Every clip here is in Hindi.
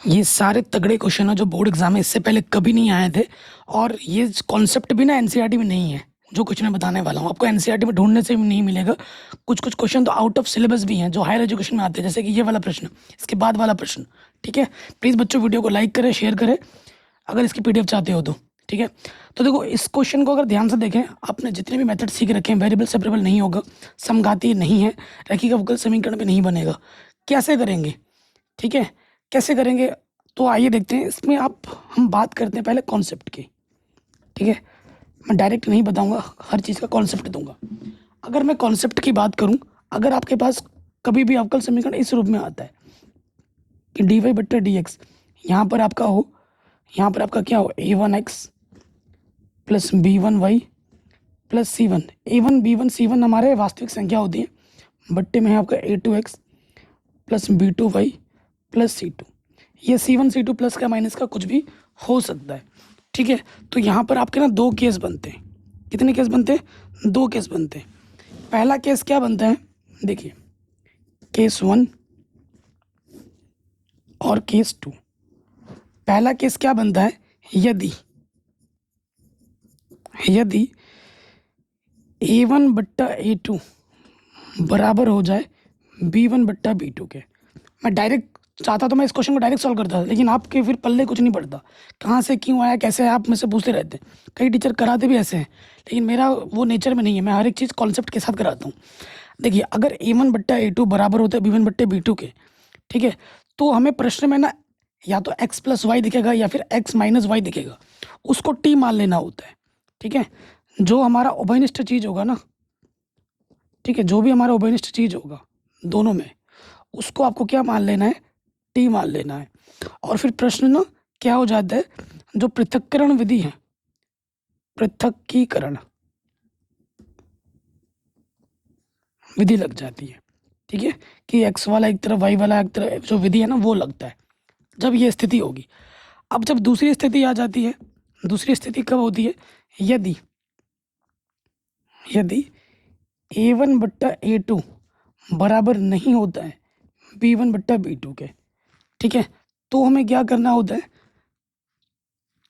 ये सारे तगड़े क्वेश्चन है जो बोर्ड एग्जाम में इससे पहले कभी नहीं आए थे। और ये कॉन्सेप्ट भी ना एनसीईआरटी में नहीं है। जो कुछ मैं बताने वाला हूँ आपको एनसीईआरटी में ढूंढने से भी नहीं मिलेगा। कुछ कुछ क्वेश्चन तो आउट ऑफ सिलेबस भी हैं जो हायर एजुकेशन में आते हैं, जैसे कि ये वाला प्रश्न, इसके बाद वाला प्रश्न। ठीक है, प्लीज़ बच्चों वीडियो को लाइक करें, शेयर करें अगर इसकी पीडीएफ चाहते हो तो। ठीक है, तो देखो इस क्वेश्चन को अगर ध्यान से देखें, आपने जितने भी मेथड सीख रखे हैं, वेरिएबल सेपरेबल नहीं होगा, समघातीय नहीं है, रेखीय अवकल समीकरण भी नहीं बनेगा, कैसे करेंगे? ठीक है, कैसे करेंगे? तो आइए देखते हैं इसमें। हम बात करते हैं पहले कॉन्सेप्ट की। ठीक है, मैं डायरेक्ट नहीं बताऊंगा, हर चीज़ का कॉन्सेप्ट दूंगा। अगर मैं कॉन्सेप्ट की बात करूं, अगर आपके पास कभी भी अवकल समीकरण इस रूप में आता है कि डी वाई बट्टा डी एक्स, यहाँ पर आपका हो, यहाँ पर आपका क्या हो, A one X plus B one Y plus C one. A one B one C one हमारे वास्तविक संख्या होती है, बट्टे में है आपका A two X plus B two Y plus C two. ये C one C two plus का माइनस का कुछ भी हो सकता है। ठीक है, तो यहाँ पर आपके ना दो केस बनते हैं। कितने केस बनते हैं? दो केस बनते हैं। पहला केस क्या बनता है, देखिए, केस वन और केस टू। पहला केस क्या बनता है, यदि यदि ए वन बट्टा ए टू बराबर हो जाए बी वन बट्टा बी टू के। मैं डायरेक्ट चाहता तो मैं इस क्वेश्चन को डायरेक्ट सॉल्व करता, लेकिन आपके फिर पल्ले कुछ नहीं पड़ता, कहाँ से क्यों आया कैसे आया, आप मुझसे पूछते रहते हैं। कई टीचर कराते भी ऐसे हैं, लेकिन मेरा वो नेचर में नहीं है, मैं हर एक चीज़ कॉन्सेप्ट के साथ कराता हूँ। देखिए, अगर ए वन बट्टा ए टू बराबर होता है बी वन बट्टे बी टू के, ठीक है, तो हमें प्रश्न में ना या तो एक्स प्लस वाई दिखेगा या फिर एक्स माइनस वाई दिखेगा, उसको टी मान लेना होता है। ठीक है, जो हमारा उभयनिष्ठ चीज़ होगा ना, ठीक है, जो भी हमारा उभयनिष्ठ चीज़ होगा दोनों में, उसको आपको क्या मान लेना है, टी मान लेना है। और फिर प्रश्न ना क्या हो जाता है, जो पृथक्करण विधि है, पृथक्कीकरण विधि लग जाती है। ठीक है, कि एक्स वाला एक तरफ वाई वाला एक तरफ, जो विधि है ना वो लगता है जब ये स्थिति होगी। अब जब दूसरी स्थिति आ जाती है, दूसरी स्थिति कब होती है, यदि यदि ए वन बट्टा ए टू बराबर नहीं होता है बी वन बट्टा बी टू के। ठीक है, तो हमें क्या करना होता है,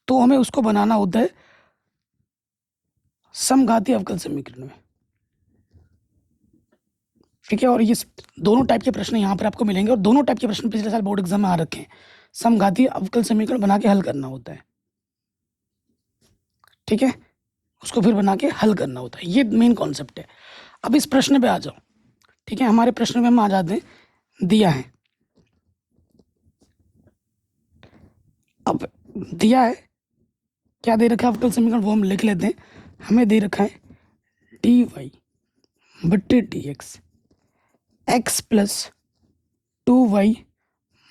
तो हमें उसको बनाना होता है समघाती अवकल समीकरण में। ठीक है, और ये दोनों टाइप के प्रश्न यहाँ पर आपको मिलेंगे, और दोनों टाइप के प्रश्न पिछले साल बोर्ड एग्जाम में आ रखे हैं। समघाती अवकल समीकरण बना के हल करना होता है। ठीक है, उसको फिर बना के हल करना होता है, ये मेन कॉन्सेप्ट है। अब इस प्रश्न पे आ जाओ। ठीक है, हमारे प्रश्न में हम आ जाते हैं, दिया है, अब दिया है क्या दे रखा है अवकल समीकरण, वो हम लिख लेते हैं। हमें दे रखा है डी वाई बट्टे D X, X plus two Y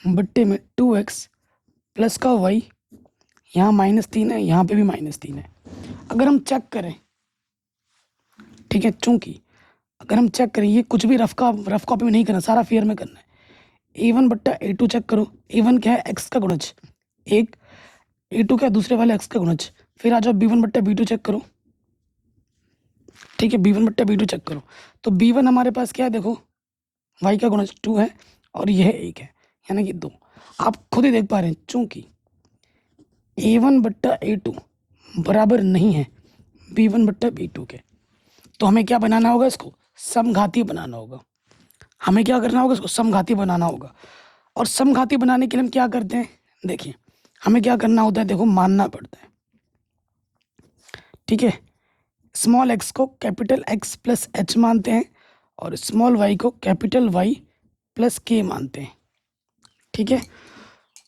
बट्टे में टू एक्स प्लस का वाई, यहाँ -3 है, यहाँ पे भी -3 है। अगर हम चेक करें, ठीक है, चूंकि अगर हम चेक करें, ये कुछ भी रफ कॉपी में नहीं करना, सारा फेयर में करना है। ए वन बट्टा ए टू चेक करो, ए वन क्या है, एक्स का गुणज एक, ए टू क्या है, दूसरे वाले एक्स का गुणज। फिर आ जाओ बी वन बट्टा बी टू चेक करो। ठीक है, बी वन बट्टा बी टू चेक करो, तो बी वन हमारे पास क्या है, देखो वाई का गुणज 2 है और यह 1 है, यानी कि 2। आप खुद ही देख पा रहे हैं, चूंकि ए वन बट्टा ए टू बराबर नहीं है बी वन बट्टा बी टू के, तो हमें क्या बनाना होगा, इसको समघाती बनाना होगा। हमें क्या करना होगा, इसको समघाती बनाना होगा। और समघाती बनाने के लिए हम क्या करते हैं, देखिए, हमें क्या करना होता है, देखो मानना पड़ता है। ठीक है, स्मॉल एक्स को कैपिटल एक्स प्लस एच मानते हैं और स्मॉल वाई को कैपिटल वाई प्लस के मानते हैं। ठीक है,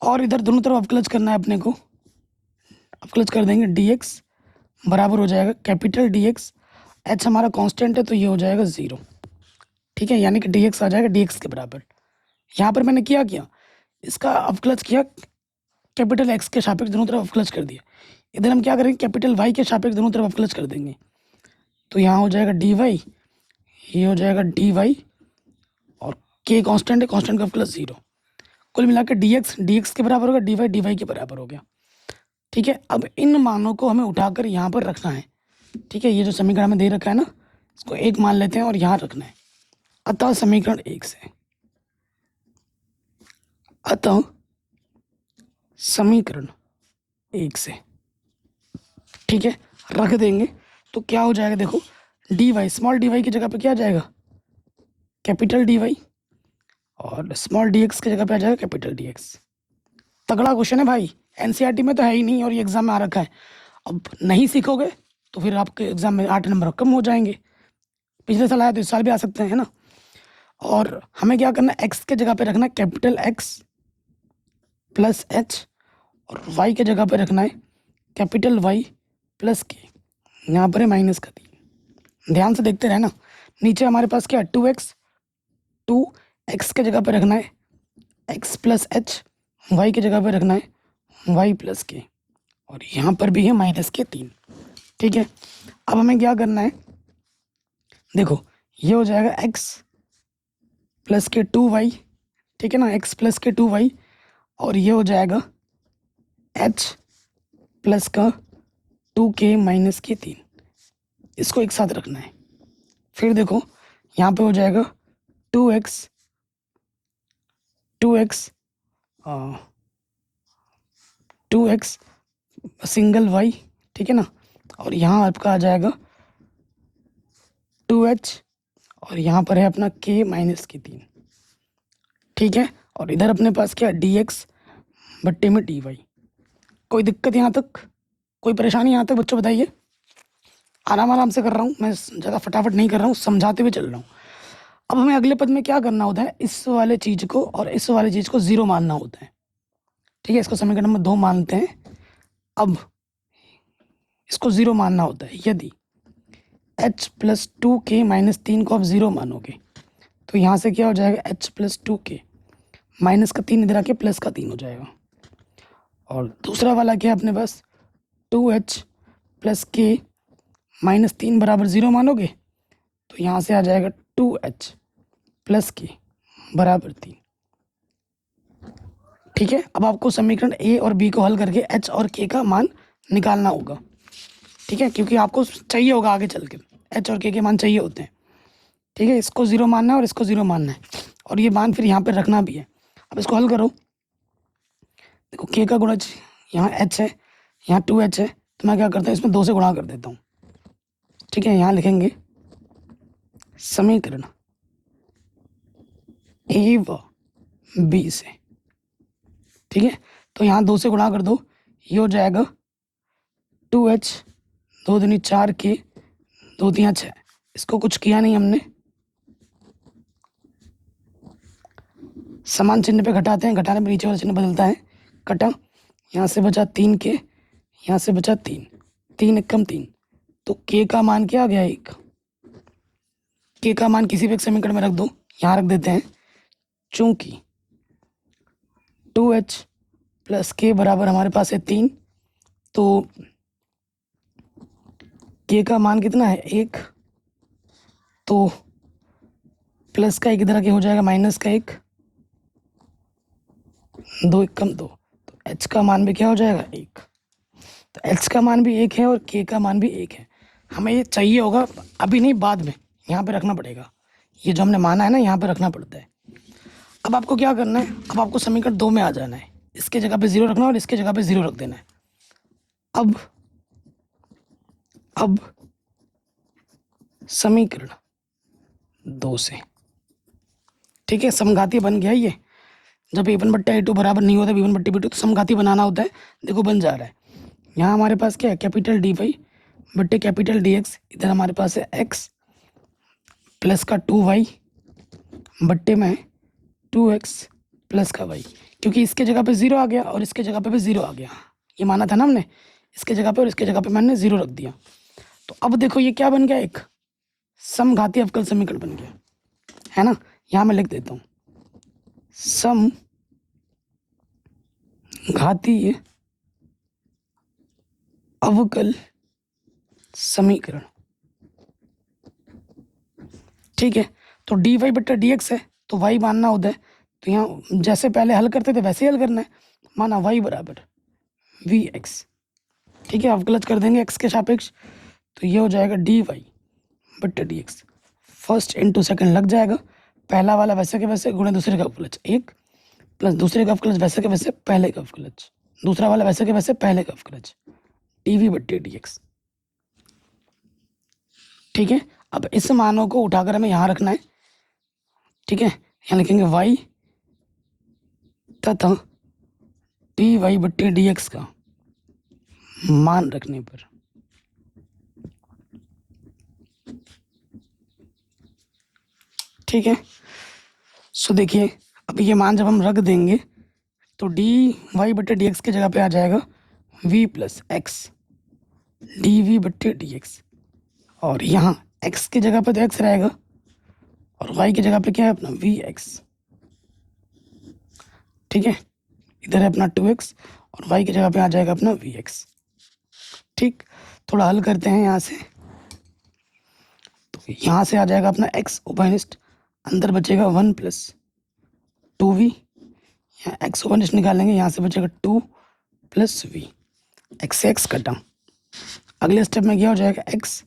और इधर दोनों तरफ अवकलज करना है अपने को। अवकलज कर देंगे, डी एक्स बराबर हो जाएगा कैपिटल डी एक्स, एच हमारा कांस्टेंट है तो ये हो जाएगा 0। ठीक है, यानी कि डी एक्स आ जाएगा डी एक्स के बराबर। यहाँ पर मैंने क्या इसका अवकलज किया, कैपिटल एक्स के सापेक्ष दोनों तरफ अवकलज कर दिया। इधर हम क्या करेंगे, कैपिटल वाई के सापेक्ष दोनों तरफ अवकलज कर देंगे, तो यहाँ हो जाएगा डी वाई, ये हो जाएगा डी वाई, और के कांस्टेंट है, कांस्टेंट का अवकलज 0। कुल मिलाकर डी एक्स के बराबर होगा, डी वाई के बराबर हो गया। ठीक है, अब इन मानों को हमें उठाकर यहाँ पर रखना है। ठीक है, ये जो समीकरण में दे रखा है ना, इसको 1 मान लेते हैं और यहाँ रखना है। अतः समीकरण 1 से, अतः समीकरण 1 से, ठीक है, रख देंगे तो क्या हो जाएगा देखो, D Y, small D Y की जगह पे क्या आ जाएगा, कैपिटल डी वाई, और स्मॉल डी एक्स की जगह पे आ जाएगा कैपिटल डी एक्स। तगड़ा क्वेश्चन है भाई, एनसीईआरटी में तो है ही नहीं और ये एग्जाम में आ रखा है। अब नहीं सीखोगे तो फिर आपके एग्जाम में 8 नंबर कम हो जाएंगे। पिछले साल आया तो इस साल भी आ सकते हैं, है ना। और हमें क्या करना है, एक्स के जगह पे रखना है कैपिटल एक्स प्लस एच, और वाई के जगह पे रखना है कैपिटल वाई प्लस के। यहाँ पर है माइनस का 3। ध्यान से देखते रहना। नीचे हमारे पास क्या है, 2x, 2x के जगह पे रखना है x प्लस एच, वाई के जगह पे रखना है वाई प्लस के, और यहाँ पर भी है माइनस के 3। ठीक है, अब हमें क्या करना है, देखो ये हो जाएगा x प्लस के 2y, ठीक है ना, x प्लस के 2y, और ये हो जाएगा h प्लस का 2k माइनस के 3। इसको एक साथ रखना है। फिर देखो यहाँ पे हो जाएगा 2x 2x सिंगल y, ठीक है ना, और यहाँ आपका आ जाएगा 2h, और यहाँ पर है अपना k माइनस के 3। ठीक है, और इधर अपने पास क्या, dx बट्टे में dy। कोई दिक्कत यहाँ तक, कोई परेशानी यहाँ तक बच्चों बताइए। आराम आराम से कर रहा हूँ मैं, ज़्यादा फटाफट नहीं कर रहा हूँ, समझाते हुए चल रहा हूँ। अब हमें अगले पद में क्या करना होता है, इस वाले चीज़ को और इस वाले चीज़ को 0 मानना होता है। ठीक है, इसको समीकरण नंबर 2 मानते हैं। अब इसको 0 मानना होता है। यदि h प्लस 2k माइनस 3 को आप 0 मानोगे तो यहाँ से क्या हो जाएगा, h प्लस 2k माइनस का 3 इधर आके प्लस का 3 हो जाएगा। और दूसरा वाला क्या है अपने पास, 2h प्लस k माइनस 3 बराबर 0 मानोगे तो यहाँ से आ जाएगा 2h प्लस के बराबर 3। ठीक है, अब आपको समीकरण ए और बी को हल करके h और k का मान निकालना होगा। ठीक है, क्योंकि आपको चाहिए होगा आगे चल के h और k के मान चाहिए होते हैं। ठीक है, इसको 0 मानना है और इसको 0 मानना है, और ये मान फिर यहाँ पे रखना भी है। अब इसको हल करो, देखो k का गुणज यहाँ h है, यहाँ 2h है, तो मैं क्या करता हूँ इसमें 2 से गुणा कर देता हूँ। ठीक है, यहाँ लिखेंगे समीकरण ए व बी से। ठीक है, तो यहाँ 2 से गुणा कर दो, ये हो जाएगा 2h 2 दूनी 4k 2 तियाँ 6। इसको कुछ किया नहीं हमने, समान चिन्ह पे घटाते हैं, घटाने पे नीचे वाला चिन्ह बदलता है, कटा, यहाँ से बचा 3k, यहाँ से बचा 3, 3 एकम 3, तो k का मान क्या आ गया 1। k का मान किसी भी एक समीकरण में रख दो, यहाँ रख देते हैं, चूंकि 2h प्लस k बराबर हमारे पास है 3, तो k का मान कितना है 1, तो प्लस का 1 इधर आके हो जाएगा माइनस का 1, 2 एकम 2, तो h का मान भी क्या हो जाएगा 1। तो h का मान भी 1 है और k का मान भी 1 है। हमें ये चाहिए होगा, अभी नहीं बाद में, यहाँ पे रखना पड़ेगा। ये जो हमने माना है ना, यहाँ पे रखना पड़ता है। अब आपको क्या करना है, अब आपको समीकरण 2 में आ जाना है, इसके जगह पे 0 रखना है और इसके जगह पे 0 रख देना है। अब समीकरण 2 से, ठीक है, समघाती बन गया ये। जब a1 बट्टा a2 बराबर नहीं होता b1 बट्टे b2 तो समघाती बनाना होता है। देखो बन जा रहा है। यहाँ हमारे पास क्या है, कैपिटल डी वाई बट्टे कैपिटल डी एक्स, इधर हमारे पास है x प्लस का 2y बट्टे में 2x प्लस का y, क्योंकि इसके जगह पे 0 आ गया और इसके जगह पे भी 0 आ गया। ये माना था ना हमने, इसके जगह पे और इसके जगह पे मैंने 0 रख दिया। तो अब देखो ये क्या बन गया, एक समघाती अवकल समीकरण बन गया, है ना। यहाँ मैं लिख देता हूँ समघातीय अवकल समीकरण। ठीक है, तो डी वाई बट्टा डी एक्स है, तो वाई मानना होता है, तो यहाँ जैसे पहले हल करते थे वैसे ही हल करना है। माना वाई बराबर वी एक्स, ठीक है, अवकलज कर देंगे एक्स के सापेक्ष, तो ये हो जाएगा डी वाई बट्टा D x, first into second लग जाएगा, पहला वाला वैसे के वैसे गुणे दूसरे का अवकलज 1 प्लस दूसरे का अवकलज वैसे के वैसे पहले का अवकलज दूसरा वाला वैसे के वैसे पहले का अवकलज टीवी बट्टे डी एक्स। ठीक है, अब इस मानों को उठाकर हमें यहाँ रखना है। ठीक है, यहाँ लिखेंगे वाई तथा टी वाई बट्टे डी एक्स का मान रखने पर ठीक है। सो देखिए, अब ये मान जब हम रख देंगे तो डी वाई बट्टे डी एक्स की जगह पे आ जाएगा V plus X D V बट्टे डी एक्स, और यहाँ x की जगह पे तो x रहेगा और y की जगह पे क्या है अपना वी एक्स। ठीक है, इधर है अपना 2x और y की जगह पे आ जाएगा अपना वी एक्स। ठीक, थोड़ा हल करते हैं यहाँ से, तो यहाँ से आ जाएगा अपना x ओपनिस्ट, अंदर बचेगा 1 प्लस 2v, यहाँ x ओपनिस्ट निकालेंगे, यहाँ से बचेगा 2 प्लस वी, x से x कटा। अगले स्टेप में क्या हो जाएगा x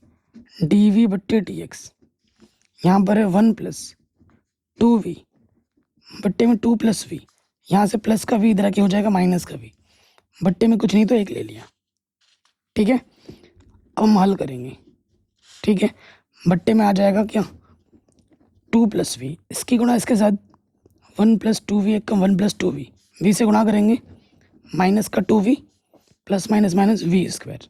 डी वी बट्टे डी एक्स, यहाँ पर है 1 प्लस 2v बट्टे में 2 प्लस वी, यहाँ से प्लस का v इधर आके हो जाएगा माइनस का v, बट्टे में कुछ नहीं तो एक ले लिया। ठीक है, अब हम हल करेंगे। ठीक है, बट्टे में आ जाएगा क्या 2 प्लस वी, इसकी गुणा इसके साथ 1 प्लस 2v एक कम 1 प्लस 2v, v से गुणा करेंगे माइनस का 2v plus minus minus V square.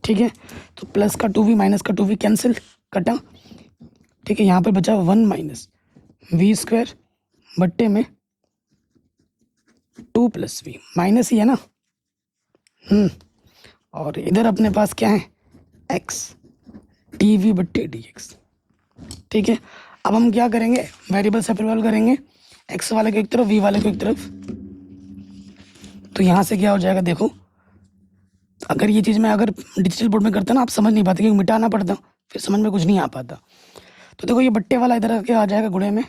ठीक है, तो प्लस का 2v माइनस का 2v कैंसिल कटा। ठीक है, यहाँ पर बचा 1 माइनस वी स्क्वायर बट्टे में 2 प्लस वी, माइनस ही है ना। और इधर अपने पास क्या है x डी वी बट्टे डी एक्स। ठीक है, अब हम क्या करेंगे, वेरिएबल सेपरेबल करेंगे, x वाले को एक तरफ v वाले को एक तरफ। तो यहाँ से क्या हो जाएगा, देखो अगर ये चीज़ मैं अगर डिजिटल बोर्ड में करता ना आप समझ नहीं पाते, क्योंकि मिटाना पड़ता, फिर समझ में कुछ नहीं आ पाता। तो देखो ये बट्टे वाला इधर आके आ जाएगा गुणे में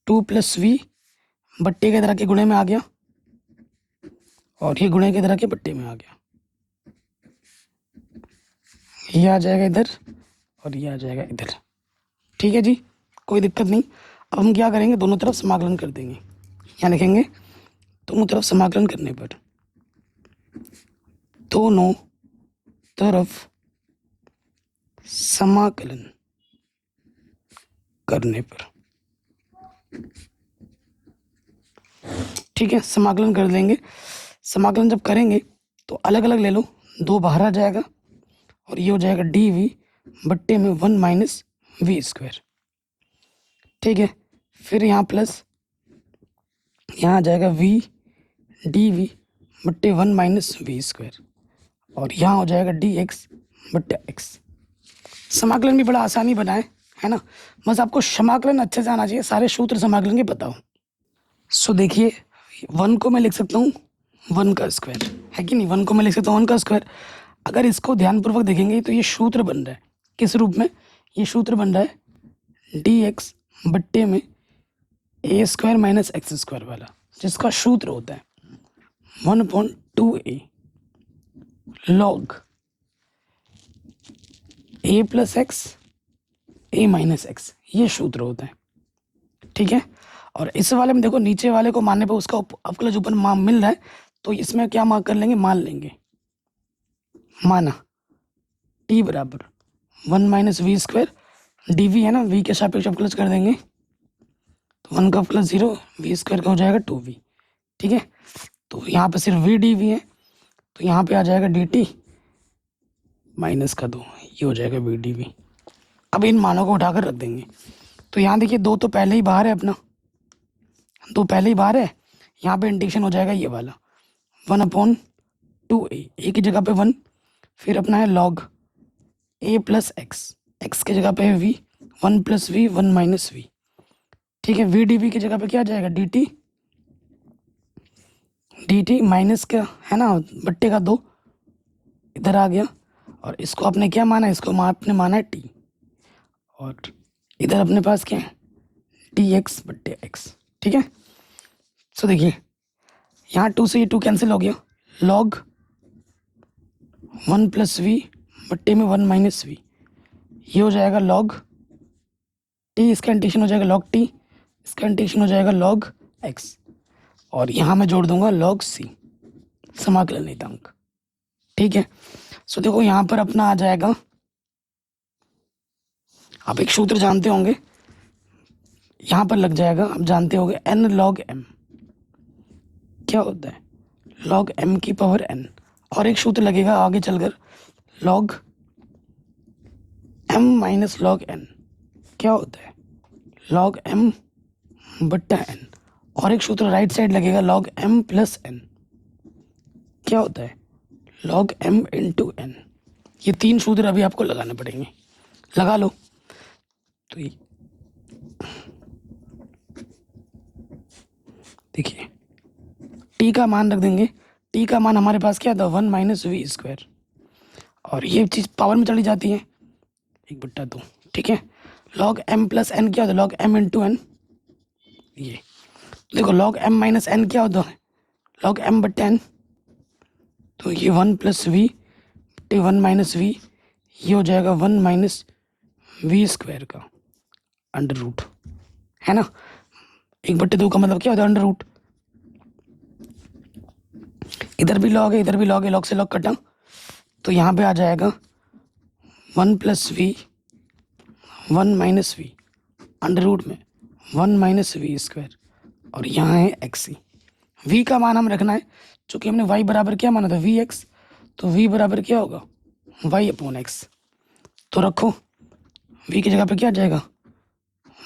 2 प्लस वी, बट्टे के इधर आके गुणे में आ गया, और ये गुणे के इधर आके बट्टे में आ गया, ये आ जाएगा इधर और ये आ जाएगा इधर। ठीक है जी, कोई दिक्कत नहीं। अब हम क्या करेंगे, दोनों तरफ समाकलन कर देंगे। यहाँ लिखेंगे दोनों तरफ समाकलन करने पर, दोनों तरफ समाकलन करने पर। ठीक है, समाकलन कर देंगे। समाकलन जब करेंगे तो अलग अलग ले लो, 2 बाहर आ जाएगा और ये हो जाएगा डी वी बट्टे में 1 माइनस वी स्क्वायर। ठीक है, फिर यहाँ प्लस, यहाँ आ जाएगा वी डी वी बट्टे 1 माइनस वी स्क्वायर, और यहाँ हो जाएगा डी एक्स बट्टे एक्स। समाकलन भी बड़ा आसानी बनाए है ना, बस आपको समाकलन अच्छे से आना चाहिए, सारे सूत्र समाकलन के बताओ। सो देखिए 1 को मैं लिख सकता हूँ 1 का स्क्वायर, है कि नहीं, 1 को मैं लिख सकता हूँ 1 का स्क्वायर। अगर इसको ध्यानपूर्वक देखेंगे तो ये सूत्र बन रहा है, किस रूप में, ये सूत्र बन रहा है डी एक्स बट्टे में ए स्क्वायर माइनस एक्स स्क्वायर वाला, जिसका सूत्र होता है 1/2a लॉग ए प्लस एक्स ए माइनस एक्स, ये सूत्र होता है। ठीक है, और इस वाले में देखो नीचे वाले को मानने पर उसका अवकलज ऊपर मान मिल रहा है, तो इसमें क्या मान कर लेंगे, मान लेंगे, माना t बराबर 1 minus V square D V है ना, v के सापेक्ष अवकलज कर देंगे, तो 1 का अवकलज 0, वी स्क्वायर का हो जाएगा 2v। ठीक है, तो यहाँ पे सिर्फ v डी वी है, तो यहाँ पे आ जाएगा डी टी माइनस का 2, ये हो जाएगा वी डी वी। अब इन मानों को उठाकर रख देंगे, तो यहाँ देखिए 2 तो पहले ही बाहर है अपना, 2 पहले ही बाहर है, यहाँ पे इंटीग्रेशन हो जाएगा ये वाला 1/2a, ए की जगह पे 1, फिर अपना है log a plus X, X की जगह पे है v, 1 plus V 1 minus V. ठीक है, वी डी वी की जगह पे क्या आ जाएगा डी टी माइनस का है ना बट्टे का 2 इधर आ गया, और इसको आपने क्या माना, इसको आपने माना है t, और इधर अपने पास क्या है डी एक्स बट्टे एक्स। ठीक है, सो देखिए यहाँ 2 से ये 2 कैंसिल हो गया, लॉग 1 प्लस वी बट्टे में 1 माइनस वी, ये हो जाएगा लॉग टी, इसका इंटीग्रेशन हो जाएगा लॉग टी, इसका इंटीग्रेशन हो जाएगा लॉग एक्स, और यहाँ मैं जोड़ दूंगा log c, समाकलन नियतांक। ठीक है, सो देखो यहाँ पर अपना आ जाएगा, आप एक सूत्र जानते होंगे, यहाँ पर लग जाएगा, आप जानते होंगे n log m क्या होता है, log m की पावर n, और एक सूत्र लगेगा आगे चलकर log m minus log n क्या होता है, log m बट्टा n, और एक सूत्र राइट साइड लगेगा log m प्लस n क्या होता है, log m इंटू n। ये 3 सूत्र अभी आपको लगाने पड़ेंगे, लगा लो। तो देखिए t का मान रख देंगे, t का मान हमारे पास क्या था 1 माइनस वी स्क्वायर, और ये चीज़ पावर में चली जाती है 1/2। ठीक है, log m प्लस n क्या होता है, log m इंटू n। ये देखो log m माइनस n क्या होता है, log m बट्टा n, तो ये 1 प्लस वी बट्टे 1 माइनस वी, ये हो जाएगा 1 माइनस वी स्क्वायर का अंडर रूट, है ना। 1/2 का मतलब क्या होता है अंडर रूट, इधर भी लॉग है इधर भी लॉग है, लॉग से लॉग कटा, तो यहाँ पे आ जाएगा 1 plus V 1 minus V under root में 1 माइनस वी स्क्वायर, और यहाँ है एक्स सी। वी का मान हम रखना है, चूँकि हमने वाई बराबर क्या माना था वी एक्स, तो वी बराबर क्या होगा वाई अपॉन एक्स, तो रखो वी की जगह पे क्या आ जाएगा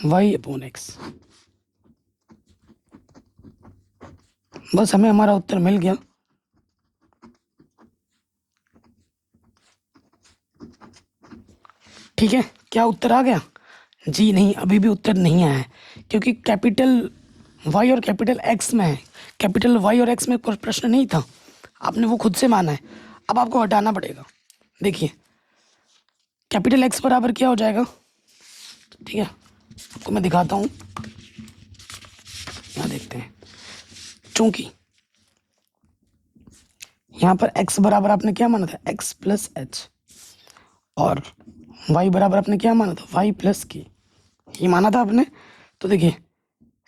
वाई अपॉन एक्स। बस हमें हमारा उत्तर मिल गया। ठीक है, क्या उत्तर आ गया, जी नहीं, अभी भी उत्तर नहीं आया है, क्योंकि कैपिटल वाई और कैपिटल एक्स में है, कैपिटल वाई और एक्स में कोई प्रश्न नहीं था, आपने वो खुद से माना है, अब आपको हटाना पड़ेगा। देखिए कैपिटल एक्स बराबर क्या हो जाएगा, ठीक है आपको मैं दिखाता हूँ, यहाँ देखते हैं, चूंकि यहाँ पर x बराबर आपने क्या माना था x प्लस एच, और y बराबर आपने क्या माना था y प्लस के, ये माना था आपने। तो देखिए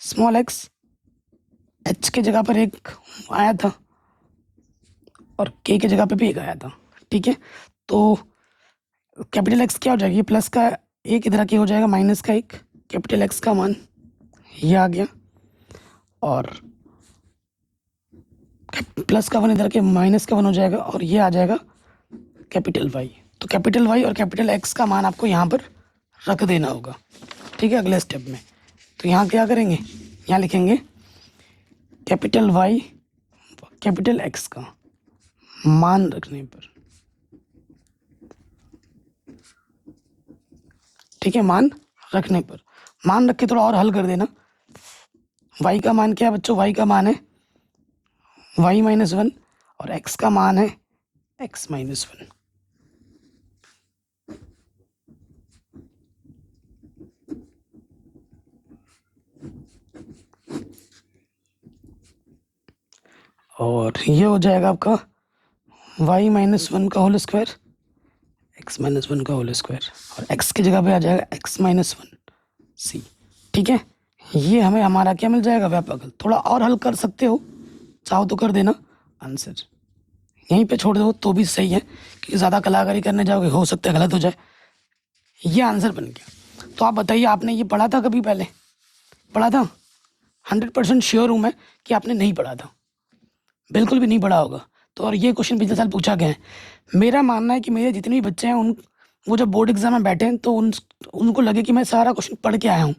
स्मॉल x h के जगह पर एक आया था और k के जगह पे भी एक आया था। ठीक है, तो कैपिटल x क्या हो जाएगा, ये प्लस का एक इधर के हो जाएगा माइनस का एक, कैपिटल x का मान ये आ गया, और प्लस का 1 इधर के माइनस का 1 हो जाएगा, और ये आ जाएगा कैपिटल वाई। तो कैपिटल वाई और कैपिटल एक्स का मान आपको यहाँ पर रख देना होगा। ठीक है, अगले स्टेप में तो यहाँ क्या करेंगे, यहाँ लिखेंगे कैपिटल वाई कैपिटल एक्स का मान रखने पर, ठीक है, मान रखने पर, मान रख के थोड़ा और हल कर देना। वाई का मान क्या है बच्चों, वाई का मान है वाई माइनस 1, और एक्स का मान है एक्स माइनस 1। और ये हो जाएगा आपका वाई माइनस 1 का होल स्क्वायर एक्स माइनस 1 का होल स्क्वायर, और एक्स की जगह पे आ जाएगा एक्स माइनस 1 सी। ठीक है, ये हमें हमारा क्या मिल जाएगा व्यापक हल। थोड़ा और हल कर सकते हो, चाहो तो कर देना, आंसर यहीं पे छोड़ दो तो भी सही है, क्योंकि ज़्यादा कलाकारी करने जाओगे हो सकता है गलत हो जाए। ये आंसर बन गया। तो आप बताइए, आपने ये पढ़ा था कभी पहले, पढ़ा था? 100% श्योर हूँ मैं कि आपने नहीं पढ़ा था, बिल्कुल भी नहीं पढ़ा होगा। तो और ये क्वेश्चन पिछले साल पूछा गया है। मेरा मानना है कि मेरे जितने भी बच्चे हैं उन वो जब बोर्ड एग्जाम में बैठे हैं तो उनको लगे कि मैं सारा क्वेश्चन पढ़ के आया हूँ।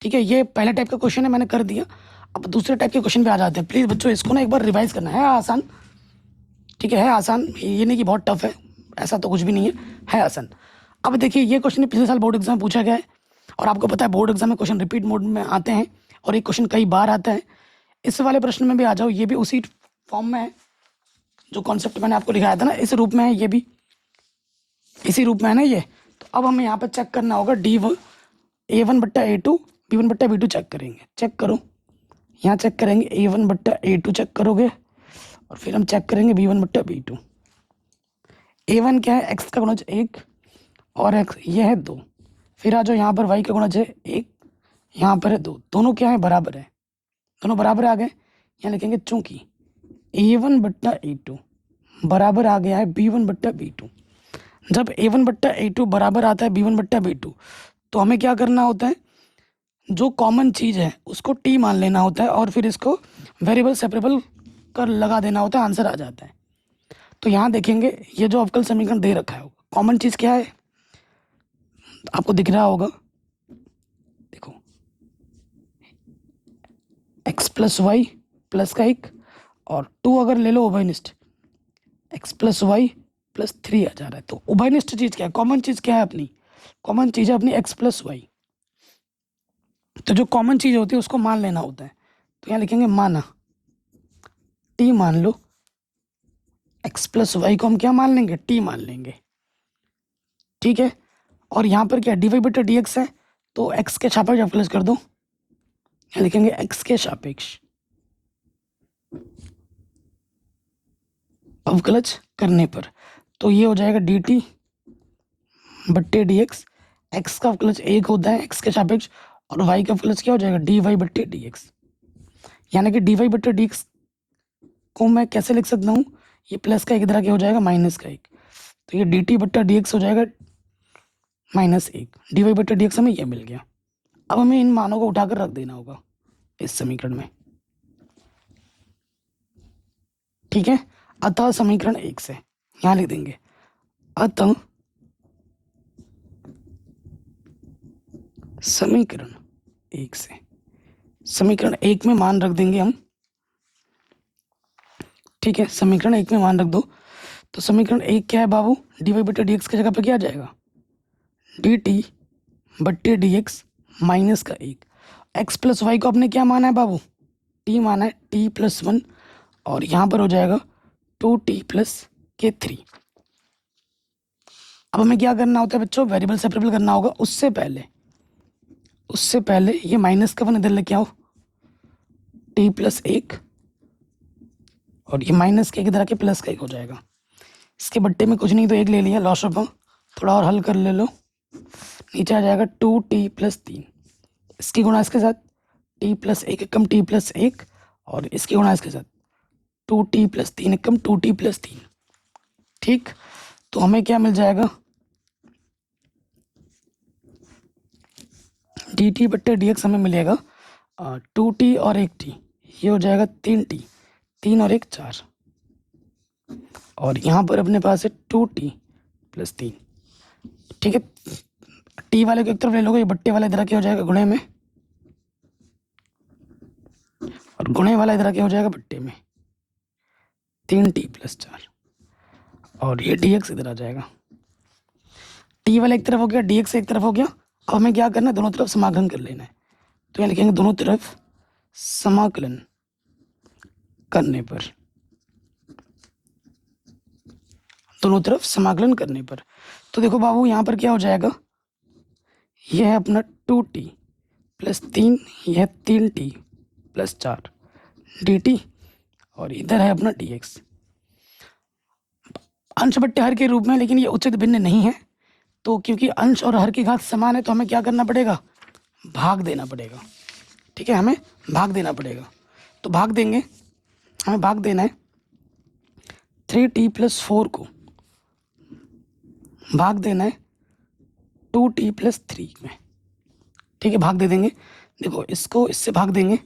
ठीक है, ये पहले टाइप का क्वेश्चन है, मैंने कर दिया। अब दूसरे टाइप के क्वेश्चन पे आ जाते हैं। प्लीज़ बच्चों इसको ना एक बार रिवाइज करना है, आसान। ठीक है आसान, ये नहीं कि बहुत टफ है, ऐसा तो कुछ भी नहीं है आसान। अब देखिए ये क्वेश्चन पिछले साल बोर्ड एग्जाम पूछा गया है, और आपको पता है बोर्ड एग्जाम में क्वेश्चन रिपीट मोड में आते हैं, और एक क्वेश्चन कई बार आता है। इस वाले प्रश्न में भी आ जाओ, ये भी उसी फॉर्म में है, जो कॉन्सेप्ट मैंने आपको दिखाया था ना, इस रूप में है, ये भी इसी रूप में है ना ये। तो अब हमें यहाँ पर चेक करना होगा A1/A2 B1/B2 चेक करेंगे। चेक करो, यहाँ चेक करेंगे A1/A2 चेक करोगे, और फिर हम चेक करेंगे B1/B2। A1 क्या है, x का गुणज 1 और x ये है 2। फिर आ जाओ यहाँ पर y का गुणज है 1, यहाँ पर है 2, दोनों क्या है बराबर है, दोनों बराबर आ गए। यहाँ लिखेंगे चूंकि a1 बट्टा a2 बराबर आ गया है b1 बट्टा b2। जब a1 बट्टा a2 बराबर आता है b1 बट्टा b2 तो हमें क्या करना होता है, जो कॉमन चीज़ है उसको t मान लेना होता है और फिर इसको वेरिएबल सेपरेबल कर लगा देना होता है, आंसर आ जाता है। तो यहाँ देखेंगे ये जो अवकल समीकरण दे रखा है कॉमन चीज़ क्या है आपको दिख रहा होगा, देखो x प्लस वाई प्लस का 1 और 2 अगर ले लो उभयनिष्ठ x प्लस वाई प्लस 3 आ जा रहा है। तो उभयनिष्ठ चीज़ क्या है, कॉमन चीज़ क्या है अपनी, कॉमन चीज़ है अपनी x प्लस वाई। तो जो कॉमन चीज़ होती है उसको मान लेना होता है। तो यहाँ लिखेंगे माना t मान लो, x प्लस वाई को हम क्या मान लेंगे, t मान लेंगे, ठीक है। और यहाँ पर क्या डी वाई बटा डी एक्स है, तो x के सापेक्ष अवकलज कर दो, यहाँ लिखेंगे x के सापेक्ष अवकलज करने पर तो ये हो जाएगा डी टी बट्टे डी एक्स। एक्स का अवकलज 1 होता है x के सापेक्ष और y का अवकलज क्या हो जाएगा डी वाई बट्टे डी एक्स। यानी कि डी वाई बट्टे डी एक्स को मैं कैसे लिख सकता हूँ, ये प्लस का 1 इधर आके हो जाएगा माइनस का 1, तो ये डी टी बट्टा डी एक्स हो जाएगा -1, डी वाई बट्टा डी एक्स हमें ये मिल गया। अब हमें इन मानों को उठाकर रख देना होगा इस समीकरण में, ठीक है। अतः समीकरण 1 से यहाँ लिख देंगे, अतः समीकरण 1 से, समीकरण 1 में मान रख देंगे हम, ठीक है। समीकरण 1 में मान रख दो, तो समीकरण 1 क्या है बाबू, डी वाई बट्टे डी एक्स की जगह पे क्या आ जाएगा डी टी बट्टे डी एक्स माइनस का 1। एक्स प्लस वाई को आपने क्या माना है बाबू, टी माना है, टी प्लस 1 और यहाँ पर हो जाएगा 2t प्लस के 3। अब हमें क्या करना होता है बच्चों, वेरिएबल सेपरेबल करना होगा। उससे पहले ये माइनस का 1 इधर लेके आओ, t प्लस 1 और ये माइनस के 1 इधर आके प्लस का 1 हो जाएगा। इसके बट्टे में कुछ नहीं तो 1 ले लिया, लॉस ऑफ, थोड़ा और हल कर ले लो, नीचे आ जाएगा 2t प्लस 3, इसकी गुणा इसके साथ t प्लस 1 एकम t प्लस 1 और इसकी गुणा इसके साथ 2t प्लस 3 एकम 2t प्लस 3, ठीक। तो हमें क्या मिल जाएगा, डी टी बट्टे डी एक्स हमें मिलेगा 2t और 1t, ये हो जाएगा 3t, 3 और 1 4 और यहाँ पर अपने पास है 2t प्लस 3, ठीक है। टी वाले को एक तरफ ले लोगे, ये बट्टे वाला इधर क्या हो जाएगा गुणे में और गुणे वाला इधर क्या हो जाएगा बट्टे में, 3t प्लस 4 और ये dx इधर आ जाएगा। t वाला एक तरफ हो गया, dx एक तरफ हो गया। अब हमें क्या करना है, दोनों तरफ समाकलन कर लेना है। तो यहाँ लिखेंगे दोनों तरफ समाकलन करने पर, दोनों तरफ समाकलन करने पर तो देखो बाबू यहाँ पर क्या हो जाएगा, यह है अपना 2t प्लस 3, यह 3t प्लस 4 dt और इधर है अपना dx। अंश बट्टे हर के रूप में, लेकिन ये उचित भिन्न नहीं है, तो क्योंकि अंश और हर की घात समान है तो हमें क्या करना पड़ेगा, भाग देना पड़ेगा, ठीक है। हमें भाग देना पड़ेगा, तो भाग देंगे, हमें भाग देना है 3t प्लस 4 को, भाग देना है 2t प्लस 3 में, ठीक है। भाग दे देंगे, देखो इसको इससे भाग देंगे,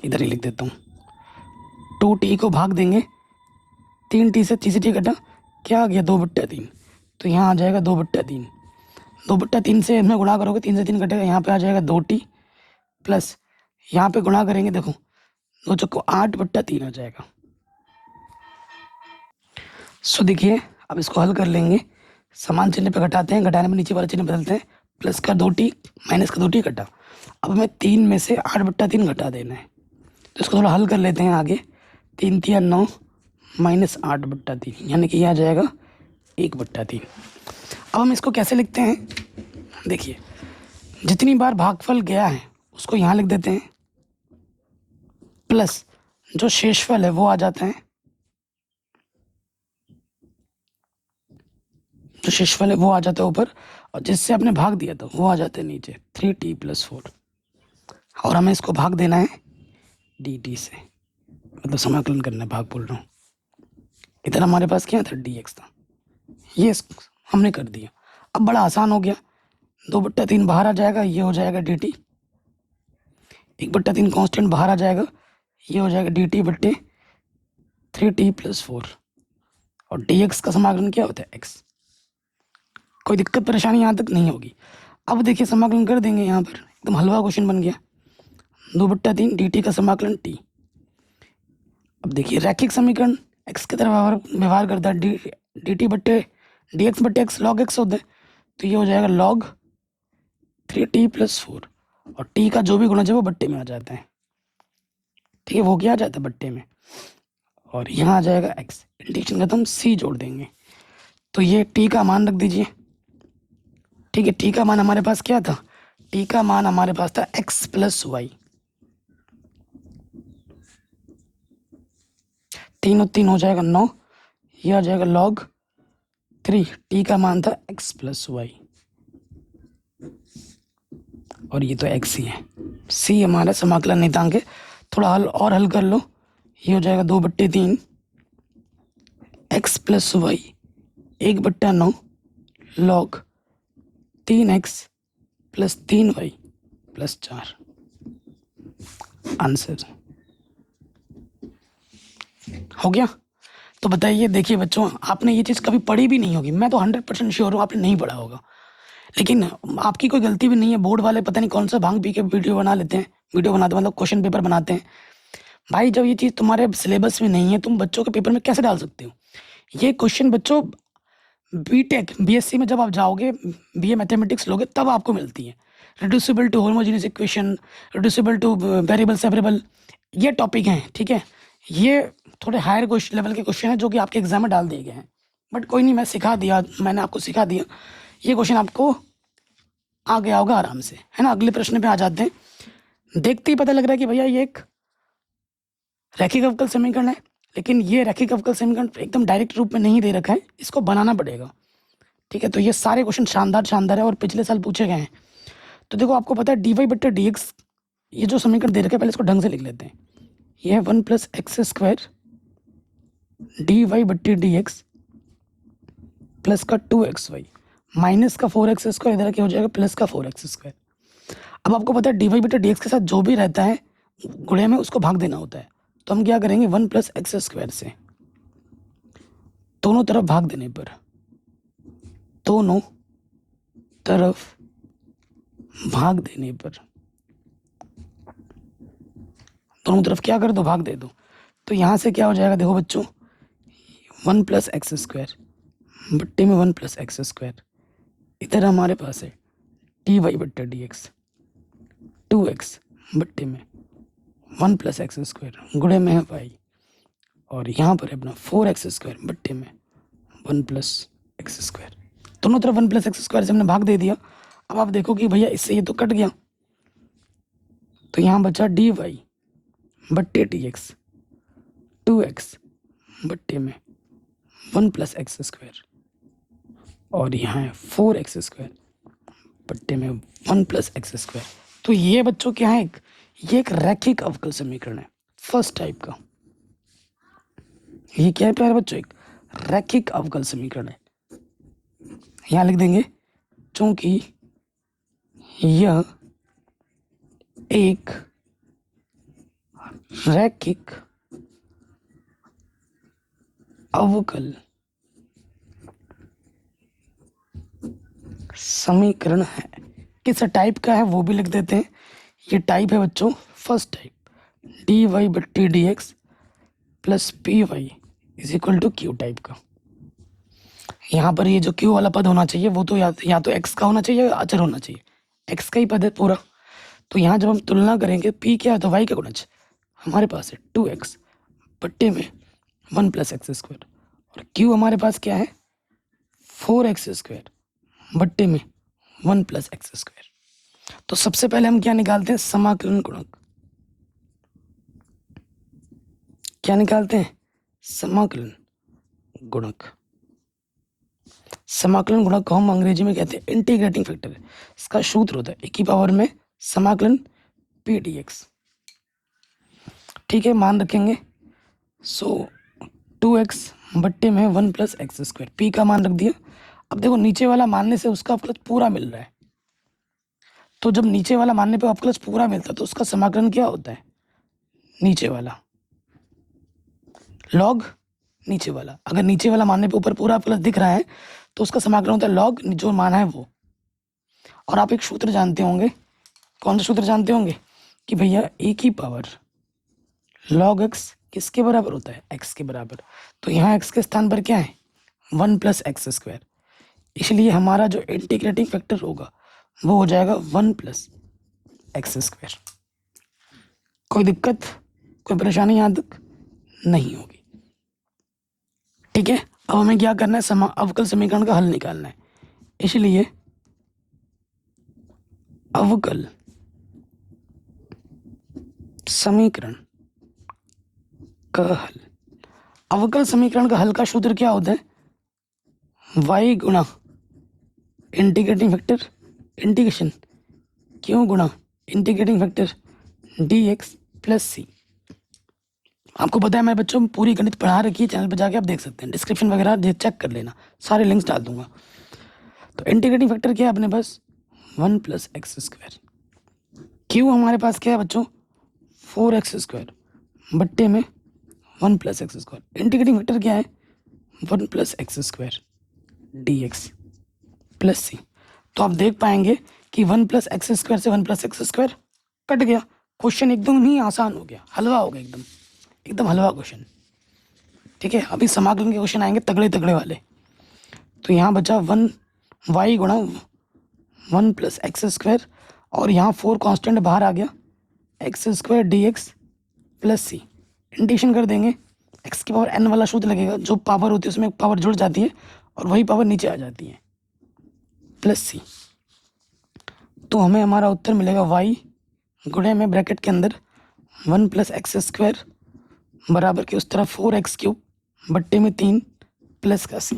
इधर ही लिख देता हूँ, 2t को भाग देंगे 3t से, t से t कटा, क्या आ गया 2/3, तो यहाँ आ जाएगा 2/3, 2/3 से इसमें गुणा करोगे 3 से 3 कटेगा, यहाँ पे आ जाएगा 2t प्लस यहाँ पे गुणा करेंगे, देखो 2 चक्को 8/3 आ जाएगा। सो देखिए अब इसको हल कर लेंगे, समान चिन्ह पे घटाते हैं, घटाने में नीचे वाला चिन्ह बदलते हैं, प्लस का 2t माइनस का 2t कटा। अब हमें 3 में से 8/3 घटा देना है, तो इसको थोड़ा हल कर लेते हैं आगे, 3 3 9 माइनस 8/3 यानी कि यह आ जाएगा 1/3। अब हम इसको कैसे लिखते हैं, देखिए जितनी बार भागफल गया है उसको यहाँ लिख देते हैं, प्लस जो शेषफल है वो आ जाता है, जो शेषफल है वो आ जाता है ऊपर, और जिससे आपने भाग दिया था वो आ जाते हैं नीचे 3t प्लस 4। और हमें इसको भाग देना है डी टी से, मतलब समाकलन करना है, भाग बोल रहा हूँ। इधर हमारे पास क्या था, डी एक्स था, ये हमने कर दिया। अब बड़ा आसान हो गया, 2/3 बाहर आ जाएगा, ये हो जाएगा डी टी। 1/3 कॉन्स्टेंट बाहर आ जाएगा, ये हो जाएगा डी टी बट्टे 3t+4। और डी एक्स का समाकलन क्या होता है, एक्स। कोई दिक्कत परेशानी यहाँ तक नहीं होगी। अब देखिए समाकलन कर देंगे, यहाँ पर एकदम हलवा क्वेश्चन बन गया। 2/3 डी टी का समाकलन टी। अब देखिए रैखिक समीकरण एक्स की तरफ व्यवहार करता है, डी टी बट्टे डी एक्स बट्टे एक्स लॉग एक्स होता है, तो ये हो जाएगा log 3t+4। और टी का जो भी गुणज है वो बट्टे में आ जाता है, ठीक है, वो क्या आ जाता है बट्टे में। और यहाँ आ जाएगा एक्स, इंटीग्रेशन खत्म, सी जोड़ देंगे, तो ये टी का मान रख दीजिए, ठीक है। टी का मान हमारे पास क्या था, टी का मान हमारे पास था x+y। 3 और 3 हो जाएगा 9, ये आ जाएगा log 3। टी का मान था x+y, और ये तो x ही है। सी हमारा समाकलन नियतांक है। थोड़ा हल कर लो, ये हो जाएगा 2/3 x+y 1/9 log 3x + 3y + 4। Answer हो गया। तो बताइए, देखिए बच्चों, आपने ये चीज़ कभी पढ़ी भी नहीं होगी, मैं तो 100% श्योर हूँ आपने नहीं पढ़ा होगा, लेकिन आपकी कोई गलती भी नहीं है। बोर्ड वाले पता नहीं कौन सा भांग पी के वीडियो बना लेते हैं, वीडियो बनाते मतलब क्वेश्चन पेपर बनाते हैं। भाई जब ये चीज़ तुम्हारे सिलेबस में नहीं है, तुम बच्चों के पेपर में कैसे डाल सकते हो? ये क्वेश्चन बच्चों बीटेक बीएससी में जब आप जाओगे, बीए मैथमेटिक्स लोगे, तब आपको मिलती है। Reducible to homogeneous equation, reducible to variable separable, ये टॉपिक हैं, ठीक है। ये थोड़े हायर क्वेश्चन लेवल के क्वेश्चन हैं जो कि आपके एग्जाम में डाल दिए गए हैं, बट कोई नहीं, मैंने आपको सिखा दिया। ये क्वेश्चन आपको आ गया होगा आराम से, है ना। अगले प्रश्न पे आ जाते हैं। देखते ही पता लग रहा है कि भैया ये एक रैखिक अवकल समीकरण है, लेकिन ये रैखिक अवकल समीकरण एकदम डायरेक्ट रूप में नहीं दे रखा है, इसको बनाना पड़ेगा, ठीक है। तो ये सारे क्वेश्चन शानदार है और पिछले साल पूछे गए हैं। तो देखो, आपको पता है dy/dx, ये जो समीकरण दे रखा है, पहले इसको ढंग से लिख लेते हैं। ये है 1 + x² dy/dx प्लस का 2xy माइनस का 4x² इधर क्या हो जाएगा, प्लस का 4x²। अब आपको पता है dy/dx के साथ जो भी रहता है गुणे में, उसको भाग देना होता है। तो हम क्या करेंगे, 1 + x² से दोनों तरफ भाग देने पर, दोनों तरफ भाग देने पर, दोनों तरफ क्या कर दो, भाग दे दो। तो यहाँ से क्या हो जाएगा, देखो बच्चों, 1 + x² बट्टे में 1 + x²। इधर हमारे पास है dy/dx 2x बट्टे में 1 + x² गुणे में है y, और यहाँ पर है अपना 4x² बट्टे में 1 + x²। दोनों तरफ 1 + x² से हमने भाग दे दिया। अब आप देखो कि भैया इससे ये तो कट गया, तो यहाँ बचा dy/dx 2x बट्टे में 1 + x², और यहाँ है 4x² बट्टे में 1 + x²। तो ये बच्चों क्या है, ये एक रैखिक अवकल समीकरण है फर्स्ट टाइप का। ये क्या है प्यारे बच्चों, एक रैखिक अवकल समीकरण है। यहाँ लिख देंगे, चूंकि यह एक रैखिक अवकल समीकरण है। किस टाइप का है वो भी लिख देते हैं। ये टाइप है बच्चों first type, dy/dx plus py = q type का। यहाँ पर ये जो q वाला पद होना चाहिए वो तो या तो x का होना चाहिए या अचर होना चाहिए, x का ही पद है पूरा। तो यहाँ जब हम तुलना करेंगे, p क्या है तो y का गुणज हमारे पास है 2x बट्टे में 1 + x², और q हमारे पास क्या है 4x² बट्टे में 1 + x²। तो सबसे पहले हम क्या निकालते हैं, समाकलन गुणक। क्या निकालते हैं, समाकलन गुणक। समाकलन गुणक को हम अंग्रेजी में कहते हैं इंटीग्रेटिंग फैक्टर। इसका सूत्र होता है e की पावर में समाकलन p dx। ठीक है, मान रखेंगे। सो 2x बट्टे में 1 प्लस एक्स स्क्वायर, पी का मान रख दिया। अब देखो नीचे वाला मानने से उसका अवकलज पूरा मिल रहा है, तो जब नीचे वाला मानने पे अवकलज पूरा मिलता है तो उसका समाकलन क्या होता है, नीचे वाला लॉग नीचे वाला। अगर नीचे वाला मानने पे ऊपर पूरा अवकलज दिख रहा है तो उसका समाकलन होता है लॉग जो माना है वो। और आप एक सूत्र जानते होंगे, कौन सा सूत्र जानते होंगे, कि भैया ए की पावर लॉग एक्स किसके बराबर होता है, एक्स के बराबर। तो यहाँ एक्स के स्थान पर क्या है, 1 प्लस एक्स स्क्वायर, इसलिए हमारा जो इंटीग्रेटिंग फैक्टर होगा वो हो जाएगा 1 प्लस एक्स स्क्वायर। कोई दिक्कत, कोई परेशानी यहाँ तक नहीं होगी। ठीक है, अब हमें क्या करना है, अवकल समीकरण का हल निकालना है। इसलिए अवकल समीकरण का हल, अवकल समीकरण का हल का सूत्र क्या होता है, y गुणा इंटीग्रेटिंग फैक्टर इंटीग्रेशन क्यों गुणा इंटीग्रेटिंग फैक्टर dx प्लस सी। आपको पता है मेरे बच्चों पूरी गणित पढ़ा रखी है, चैनल पर जाके आप देख सकते हैं, डिस्क्रिप्शन वगैरह चेक कर लेना, सारे लिंक्स डाल दूंगा। तो इंटीग्रेटिंग फैक्टर क्या है अपने पास, 1 प्लस एक्स स्क्वायर, क्यों हमारे पास क्या है बच्चों, 4x स्क्वायर बट्टे में 1 plus X square. Integrating factor क्या है, 1 plus X square dx plus C. तो आप देख पाएंगे कि 1 प्लस एक्स स्क्वायर से 1 प्लस एक्स स्क्वायर कट गया। क्वेश्चन एकदम ही आसान हो गया, हलवा हो गया, एकदम एकदम हलवा क्वेश्चन। ठीक है, अभी समाकलन के क्वेश्चन आएंगे तगड़े तगड़े वाले। तो यहाँ बचा 1 y गुणा 1 प्लस एक्स स्क्वायर, और यहाँ 4 कांस्टेंट बाहर आ गया, एक्स स्क्वायर dx प्लस सी। इंटीग्रेशन कर देंगे, x की पावर n वाला सूत्र लगेगा, जो पावर होती है उसमें पावर जुड़ जाती है और वही पावर नीचे आ जाती है, प्लस सी। तो हमें हमारा उत्तर मिलेगा y गुणे में ब्रैकेट के अंदर 1 प्लस एक्स स्क्वायर बराबर के उस तरफ 4x क्यूब बट्टे में 3 प्लस का सी।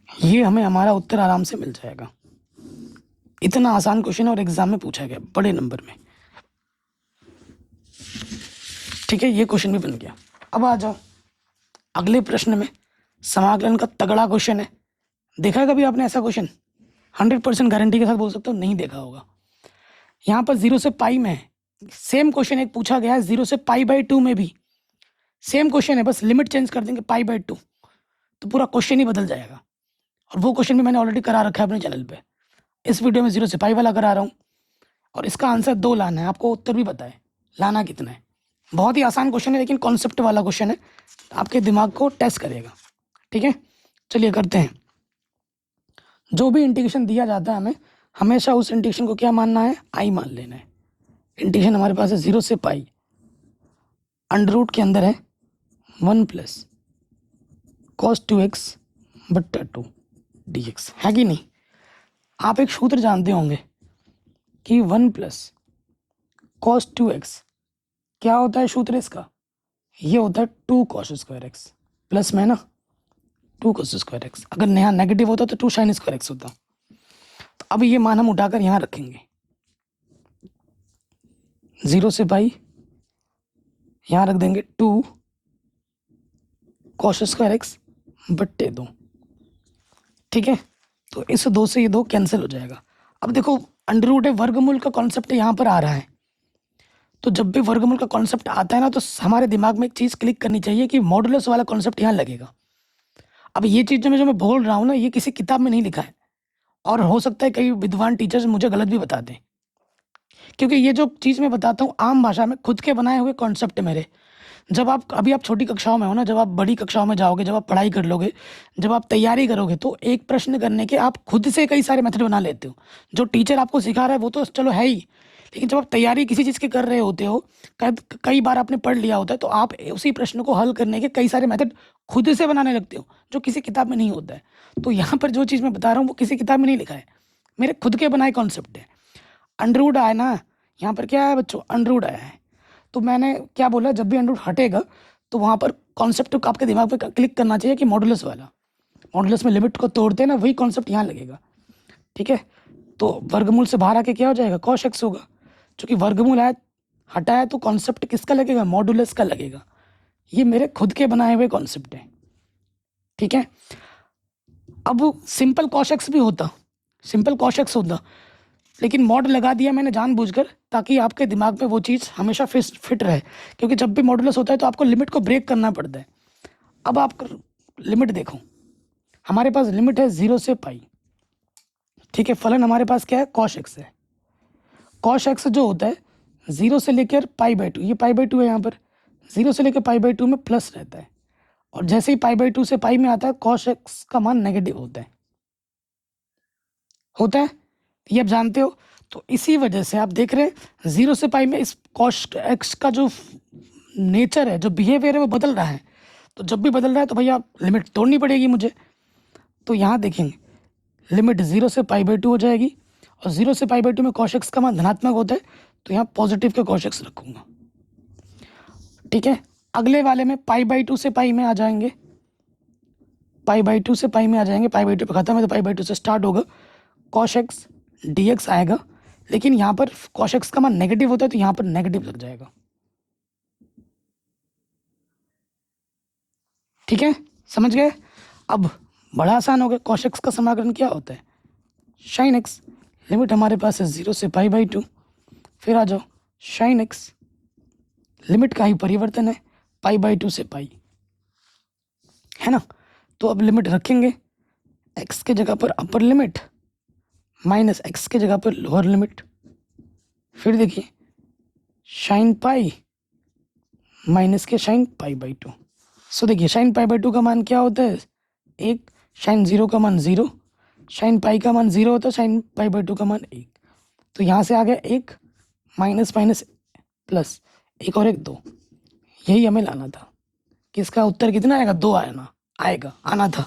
ये हमें हमारा उत्तर आराम से मिल जाएगा। इतना आसान क्वेश्चन और एग्जाम में पूछा गया बड़े नंबर में। ठीक है, ये क्वेश्चन भी बन गया। अब आ जाओ अगले प्रश्न में, समाकलन का तगड़ा क्वेश्चन है। देखा कभी आपने ऐसा क्वेश्चन, 100% गारंटी के साथ बोल सकता हूँ नहीं देखा होगा। यहाँ पर 0 से पाई में है, सेम क्वेश्चन एक पूछा गया है 0 से π/2 में भी सेम क्वेश्चन है, बस लिमिट चेंज कर देंगे π/2 तो पूरा क्वेश्चन ही बदल जाएगा। और वो क्वेश्चन भी मैंने ऑलरेडी करा रखा है अपने चैनल पे। इस वीडियो में 0 से पाई वाला करा रहा हूँ, और इसका आंसर 2 लाना है, आपको उत्तर भी पता है लाना कितना है। बहुत ही आसान क्वेश्चन है, लेकिन कॉन्सेप्ट वाला क्वेश्चन है, आपके दिमाग को टेस्ट करेगा। ठीक है, चलिए करते हैं। जो भी इंटीग्रेशन दिया जाता है हमें हमेशा उस इंटीग्रेशन को क्या मानना है, आई मान लेना है। इंटीग्रेशन हमारे पास है 0 से पाई, अंडर रूट के अंदर है 1 प्लस cos 2x बट्टा 2 dx, है कि नहीं। आप एक सूत्र जानते होंगे कि 1 प्लस cos 2x क्या होता है सूत्र इसका, ये होता है 2 cos स्क्वायर एक्स, प्लस में ना 2 cos स्क्वायर एक्स, अगर यहाँ नेगेटिव होता तो 2 sin स्क्वायर एक्स होता। तो अब ये मान हम उठाकर यहाँ रखेंगे, 0 से पाई, यहाँ रख देंगे 2 cos स्क्वायर एक्स बट्टे 2। ठीक है, तो इस 2 से ये 2 कैंसिल हो जाएगा। अब देखो अंडर रूट है, वर्गमूल का कॉन्सेप्ट यहाँ पर आ रहा है, तो जब भी वर्गमूल का कॉन्सेप्ट आता है ना तो हमारे दिमाग में एक चीज़ क्लिक करनी चाहिए कि मॉडुलस वाला कॉन्सेप्ट यहाँ लगेगा। अब ये चीज़ जो मैं बोल रहा हूँ ना, ये किसी किताब में नहीं लिखा है, और हो सकता है कई विद्वान टीचर्स मुझे गलत भी बता दें, क्योंकि ये जो चीज़ मैं बताता हूँ आम भाषा में खुद के बनाए हुए कॉन्सेप्ट है मेरे। जब आप अभी आप छोटी कक्षाओं में हो ना, जब आप बड़ी कक्षाओं में जाओगे, जब आप पढ़ाई कर लोगे, जब आप तैयारी करोगे, तो एक प्रश्न करने के आप खुद से कई सारे मेथड बना लेते हो। जो टीचर आपको सिखा रहा है वो तो चलो है ही, लेकिन जब आप तैयारी किसी चीज़ की कर रहे होते हो, कई बार आपने पढ़ लिया होता है, तो आप उसी प्रश्न को हल करने के कई सारे मेथड खुद से बनाने लगते हो, जो किसी किताब में नहीं होता है। तो यहाँ पर जो चीज़ मैं बता रहा हूँ वो किसी किताब में नहीं लिखा है, मेरे खुद के बनाए कॉन्सेप्ट है। अंडरवुड आया ना, यहाँ पर क्या है बच्चों, अंडरवुड आया है, तो मैंने क्या बोला, जब भी अंडरवुड हटेगा तो वहाँ पर कॉन्सेप्ट आपके दिमाग पे क्लिक करना चाहिए कि मॉडुलस वाला, मॉडुलस में लिमिट को तोड़ते हैं ना, वही कॉन्सेप्ट यहाँ लगेगा। ठीक है, तो वर्गमूल से बाहर आके क्या हो जाएगा, cos x होगा, क्योंकि वर्गमूल आया हटाया तो कॉन्सेप्ट किसका लगेगा, मॉडुलस का लगेगा। ये मेरे खुद के बनाए हुए कॉन्सेप्ट है, ठीक है। अब सिंपल कॉश भी होता, सिंपल कॉश होता, लेकिन मॉड लगा दिया मैंने जानबूझकर, ताकि आपके दिमाग में वो चीज़ हमेशा फिट रहे, क्योंकि जब भी मॉडुलस होता है तो आपको लिमिट को ब्रेक करना पड़ता है। अब आप लिमिट देखो, हमारे पास लिमिट है 0 से पाई, ठीक है। फलन हमारे पास क्या है, कॉश एक्स है। कॉश एक्स जो होता है 0 से लेकर π/2, ये π/2 है यहाँ पर, 0 से लेकर π/2 में प्लस रहता है, और जैसे ही π/2 से पाई में आता है कॉश एक्स का मान नेगेटिव होता है, ये आप जानते हो। तो इसी वजह से आप देख रहे हैं 0 से पाई में इस कॉश एक्स का जो नेचर है, जो बिहेवियर है, वो बदल रहा है। तो जब भी बदल रहा है तो भैया लिमिट तोड़नी पड़ेगी मुझे। तो यहाँ देखेंगे लिमिट 0 से π/2 हो जाएगी, और 0 से π/2 में कॉश एक्स का मान धनात्मक होता है, तो यहाँ पॉजिटिव के कॉश एक्स रखूँगा, ठीक है। अगले वाले में π/2 से पाई में आ जाएंगे, π/2 से पाई में आ जाएंगे, π/2 पे खत्म है तो π/2 से स्टार्ट होगा, कॉश एक्स dx आएगा, लेकिन यहाँ पर कॉश एक्स का मान नेगेटिव होता है तो यहाँ पर नेगेटिव लग जाएगा, ठीक है, समझ गए। अब बड़ा आसान हो गया, कॉश एक्स का समाकलन क्या होता है, साइन एक्स। लिमिट हमारे पास है 0 से π/2, फिर आ जाओ साइन एक्स, लिमिट का ही परिवर्तन है π/2 से पाई, है ना। तो अब लिमिट रखेंगे, एक्स के जगह पर अपर लिमिट माइनस एक्स के जगह पर लोअर लिमिट, फिर देखिए साइन पाई माइनस के साइन π/2। सो देखिए साइन π/2 का मान क्या होता है, एक, साइन 0 का मान 0, साइन पाई का मान 0 होता है, साइन π/2 का मान 1। तो यहाँ से आ गया 1 माइनस माइनस प्लस, एक और एक 2, यही हमें लाना था। किसका उत्तर कितना आएगा, 2 आना था,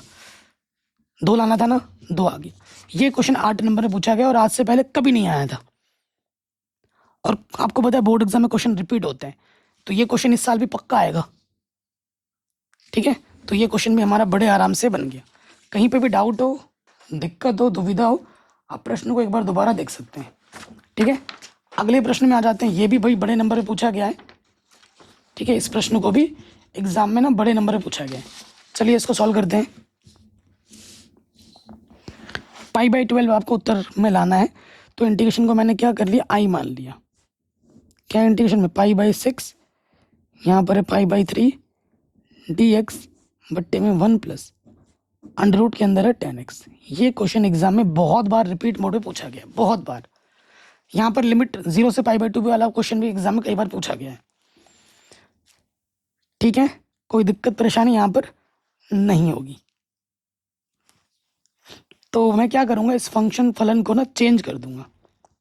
2 लाना था ना, 2 आ गया। ये क्वेश्चन 8 नंबर में पूछा गया और आज से पहले कभी नहीं आया था, और आपको पता है बोर्ड एग्जाम में क्वेश्चन रिपीट होते हैं, तो ये क्वेश्चन इस साल भी पक्का आएगा, ठीक है। तो ये क्वेश्चन भी हमारा बड़े आराम से बन गया। कहीं पे भी डाउट हो, दिक्कत हो, दुविधा हो, आप प्रश्न को एक बार दोबारा देख सकते हैं, ठीक है। अगले प्रश्न में आ जाते हैं, ये भी भाई बड़े नंबर पे पूछा गया है, ठीक है। इस प्रश्न को भी एग्जाम में ना बड़े नंबर पे पूछा गया है। चलिए इसको सॉल्व करते हैं। π/12 आपको उत्तर में लाना है, तो इंटीग्रेशन को मैंने क्या कर लिया, आई मान लिया। क्या इंटीग्रेशन में π/6, यहाँ पर है π/3 dx बट्टे में 1 प्लस अंडर रूट के अंदर है 10x। ये क्वेश्चन एग्जाम में बहुत बार रिपीट मोड में पूछा गया, बहुत बार। यहाँ पर लिमिट 0 से π/2 वाला क्वेश्चन भी एग्जाम में कई बार पूछा गया है, ठीक है। कोई दिक्कत परेशानी यहाँ पर नहीं होगी। तो मैं क्या करूँगा, इस फंक्शन फलन को ना चेंज कर दूंगा।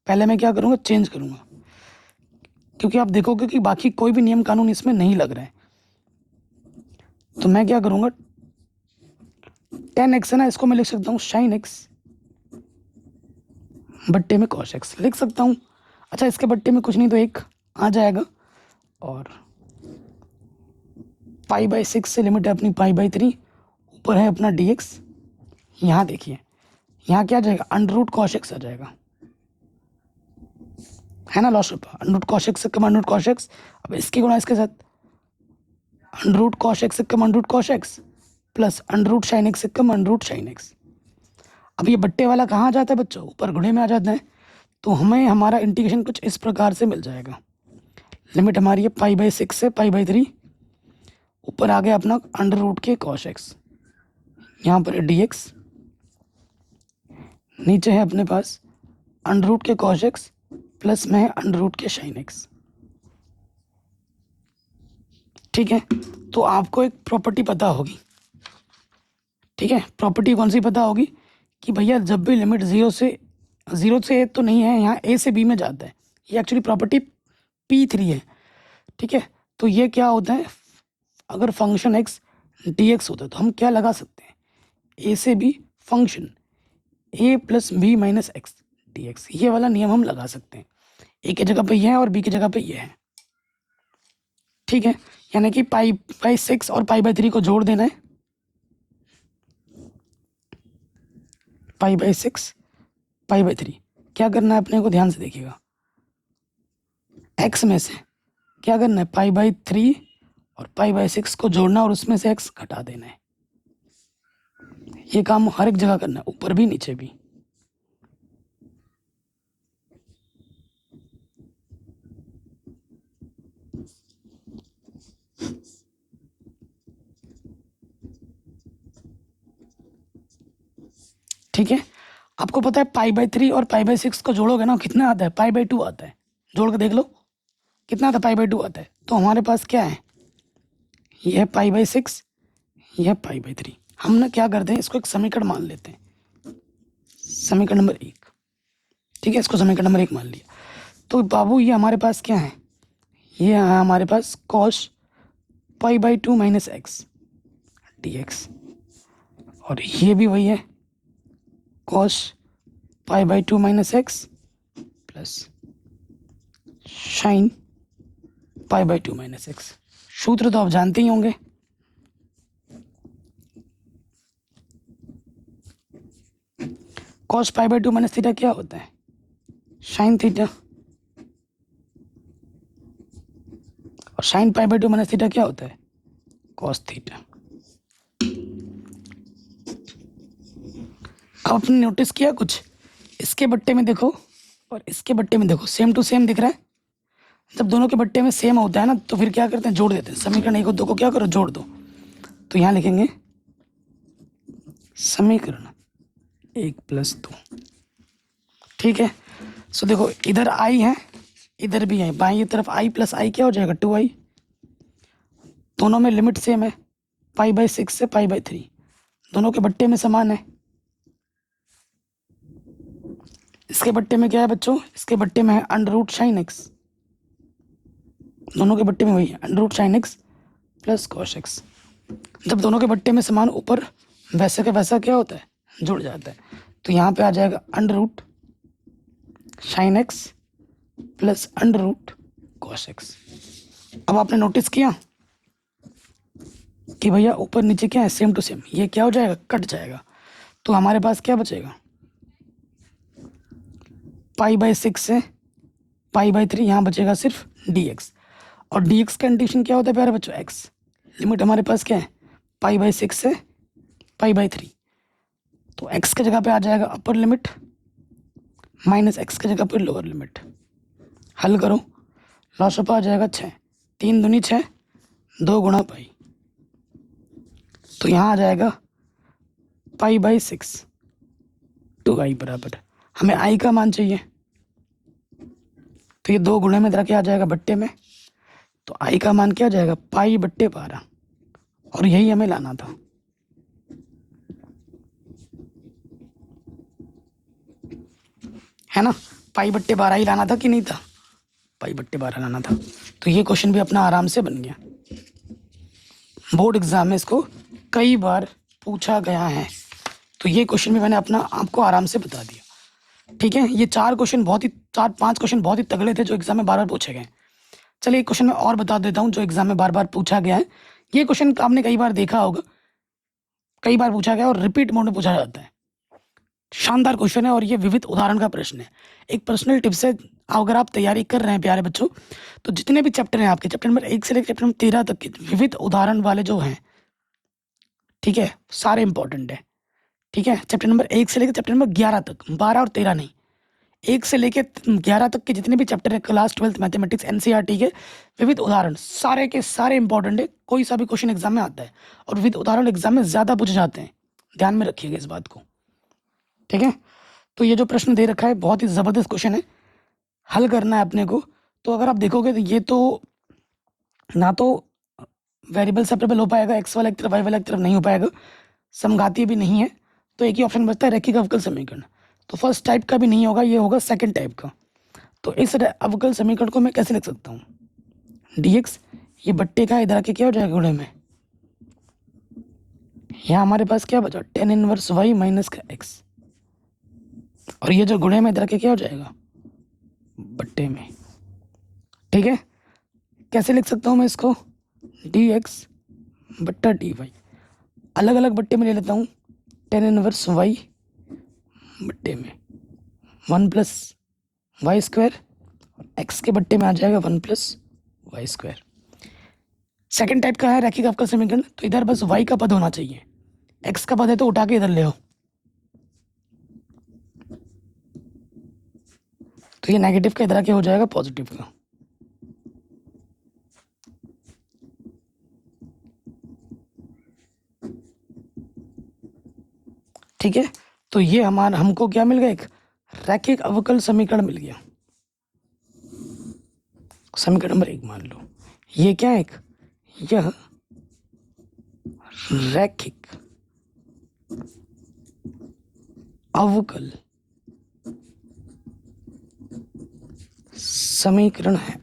पहले मैं क्या करूँगा, चेंज करूँगा, क्योंकि आप देखोगे कि बाकी कोई भी नियम कानून इसमें नहीं लग रहा है। तो मैं क्या करूँगा, 10x है ना, इसको मैं लिख सकता हूँ साइन एक्स बट्टे में कॉस एक्स लिख सकता हूँ। अच्छा, इसके बट्टे में कुछ नहीं तो 1 आ जाएगा, और π/6 से लिमिट है अपनी π/3, ऊपर है अपना dx। यहाँ देखिए, यहाँ क्या आ जाएगा, अंडर रूट कॉस एक्स आ जाएगा, है ना। लॉस होता अंडर रूट कॉस एक्स से कम अंडर रूट कॉस एक्स। अब इसकी गुणा इसके साथ, अंडर रूट कॉस एक्स से कम under root cos X plus under root sine X से कम अंडर रूट साइन एक्स। अब ये बट्टे वाला कहाँ आ जाता है बच्चों, ऊपर गुणे में आ जाता है। तो हमें हमारा इंटीग्रेशन कुछ इस प्रकार से मिल जाएगा। लिमिट हमारी है π/6 से π/3, ऊपर आ गया अपना अंडर रूट के कॉस एक्स, यहाँ पर है dx, नीचे है अपने पास अंडर रूट के कॉस एक्स प्लस में है अंडर रूट के साइन एक्स, ठीक है। तो आपको एक प्रॉपर्टी पता होगी, ठीक है। प्रॉपर्टी कौन सी पता होगी, कि भैया जब भी लिमिट 0 से ए तो नहीं है, यहाँ a से b में जाता है। ये एक्चुअली प्रॉपर्टी P3 है, ठीक है। तो ये क्या होता है, अगर फंक्शन x dx होता है तो हम क्या लगा सकते हैं, a से b function a plus B minus X dx, ये वाला नियम हम लगा सकते हैं। a की जगह पे ये है और b की जगह पे ये है, ठीक है। यानी कि π/6 और π/3 को जोड़ देना है, π/6 π/3 क्या करना है अपने को, ध्यान से देखिएगा। x में से क्या करना है, π/3 और π/6 को जोड़ना और उसमें से x घटा देना है। ये काम हर एक जगह करना है, ऊपर भी नीचे भी। ठीक है, आपको पता है π/3 और π/6 को जोड़ोगे ना कितना आता है, π/2 आता है। जोड़ के देख लो कितना आता है, π/2 आता है। तो हमारे पास क्या है, यह है π/6, यह है π/3। हम ना क्या करते हैं, इसको एक समीकरण मान लेते हैं, समीकरण नंबर 1। ठीक है, इसको समीकरण नंबर 1 मान लिया। तो बाबू ये हमारे पास क्या है, ये है हमारे पास cos π/2 माइनस एक्स dx, और ये भी वही है cos π/2 minus X plus sine π/2 minus X. सूत्र तो आप जानते ही होंगे, cos π/2 माइनस थीटा क्या होता है, साइन थीटा, और साइन π/2 माइनस थीटा क्या होता है, cos थीटा। अब आपने नोटिस किया कुछ, इसके बट्टे में देखो और इसके बट्टे में देखो, सेम टू सेम दिख रहा है। जब दोनों के बट्टे में सेम होता है ना, तो फिर क्या करते हैं, जोड़ देते हैं। समीकरण 1 और 2 को क्या करो, जोड़ दो। तो यहाँ लिखेंगे समीकरण 1 + 2। ठीक है, सो देखो इधर i है, इधर भी है, बाई तरफ i + i क्या हो जाएगा, 2i। दोनों में लिमिट सेम है, π/6 से π/3, दोनों के बट्टे में समान है। इसके बट्टे में क्या है बच्चों, इसके बट्टे में है √ sin x, दोनों के बट्टे में वही है √ sin x plus cos x। जब दोनों के बट्टे में समान, ऊपर वैसे का वैसा क्या होता है, जुड़ जाता है। तो यहाँ पे आ जाएगा √ sin x plus √ cos x। अब आपने नोटिस किया कि भैया ऊपर नीचे क्या है, सेम टू सेम, ये क्या हो जाएगा, कट जाएगा। तो हमारे पास क्या बचेगा, π/6 से π/3, यहाँ बचेगा सिर्फ dx। और dx का कंडीशन क्या होता है प्यारे बच्चों, x। लिमिट हमारे पास क्या है, π/6 से π/3। तो x की जगह पे आ जाएगा अपर लिमिट माइनस x की जगह पे लोअर लिमिट। हल करो, लॉस ऑफ आ जाएगा 6, 3 दूनी 6, 2 गुणा पाई। तो यहाँ आ जाएगा π/6 2i बराबर, हमें i का मान चाहिए। तो ये 2 गुणे में रख के आ जाएगा बट्टे में, तो i का मान क्या आ जाएगा, π/12। और यही हमें लाना था। है ना, π/12 ही लाना था कि नहीं था, π/12 लाना था। तो ये क्वेश्चन भी अपना आराम से बन गया। बोर्ड एग्जाम में इसको कई बार पूछा गया है, तो ये क्वेश्चन भी मैंने अपना आपको आराम से बता दिया। ठीक है, ये 4 क्वेश्चन बहुत ही 4-5 क्वेश्चन बहुत ही तगड़े थे जो एग्जाम में बार बार पूछे गए। चलिए एक क्वेश्चन मैं और बता देता हूँ जो एग्जाम में बार बार पूछा गया है। ये क्वेश्चन आपने कई बार देखा होगा, कई बार पूछा गया और रिपीट मोड में पूछा जाता है। शानदार क्वेश्चन है और ये विविध उदाहरण का प्रश्न है। एक पर्सनल टिप्स है, अगर आप तैयारी कर रहे हैं प्यारे बच्चों, तो जितने भी चैप्टर हैं आपके, चैप्टर नंबर 1 से लेकर चैप्टर नंबर 13 तक के विविध उदाहरण वाले जो हैं, ठीक है, सारे इंपॉर्टेंट है। ठीक है, चैप्टर नंबर 1 से लेकर चैप्टर नंबर 11 तक, 12 और 13 नहीं, 1 से लेकर 11 तक के जितने भी चैप्टर है क्लास 12 मैथमेटिक्स एनसीईआरटी के विविध उदाहरण सारे के सारे इंपॉर्टेंट है। कोई सा भी क्वेश्चन एग्जाम में आता है और विविध उदाहरण एग्जाम में ज़्यादा पूछे जाते हैं, ध्यान में रखिएगा इस बात को। ठीक है, तो ये जो प्रश्न दे रखा है बहुत ही ज़बरदस्त क्वेश्चन है, हल करना है अपने को। तो अगर आप देखोगे तो ये तो ना तो वेरिएबल सेपरेबल हो पाएगा, एक्स वाला एक तरफ वाई वाला एक तरफ नहीं हो पाएगा, समघातीय भी नहीं है, तो एक ही ऑप्शन बचता है रैखिक अवकल समीकरण। तो फर्स्ट टाइप का भी नहीं होगा, ये होगा सेकंड टाइप का। तो इस अवकल समीकरण को मैं कैसे लिख सकता हूँ, dx, ये बट्टे का इधर आके क्या हो जाएगा गुणे में, यहाँ हमारे पास क्या बचा, tan इनवर्स y माइनस का x, और ये जो गुणे में इधर आके क्या हो जाएगा बट्टे में। ठीक है, कैसे लिख सकता हूँ मैं इसको, dx बट्टा dy, अलग अलग बट्टे में ले लेता हूँ, tan इनवर्स y बट्टे में 1 + y² और x के बट्टे में आ जाएगा 1 + वाई स्क्वायर। सेकेंड टाइप का है रैखिक अवकल समीकरण, तो इधर बस वाई का पद होना चाहिए, एक्स का पद है तो उठा के इधर ले आओ। तो ये नेगेटिव का इधर आके हो जाएगा पॉजिटिव का। ठीक है, तो ये हमारा हमको क्या मिल गया, एक रैखिक अवकल समीकरण मिल गया। समीकरण नंबर 1 मान लो, ये क्या है, एक यह रैखिक अवकल समीकरण है।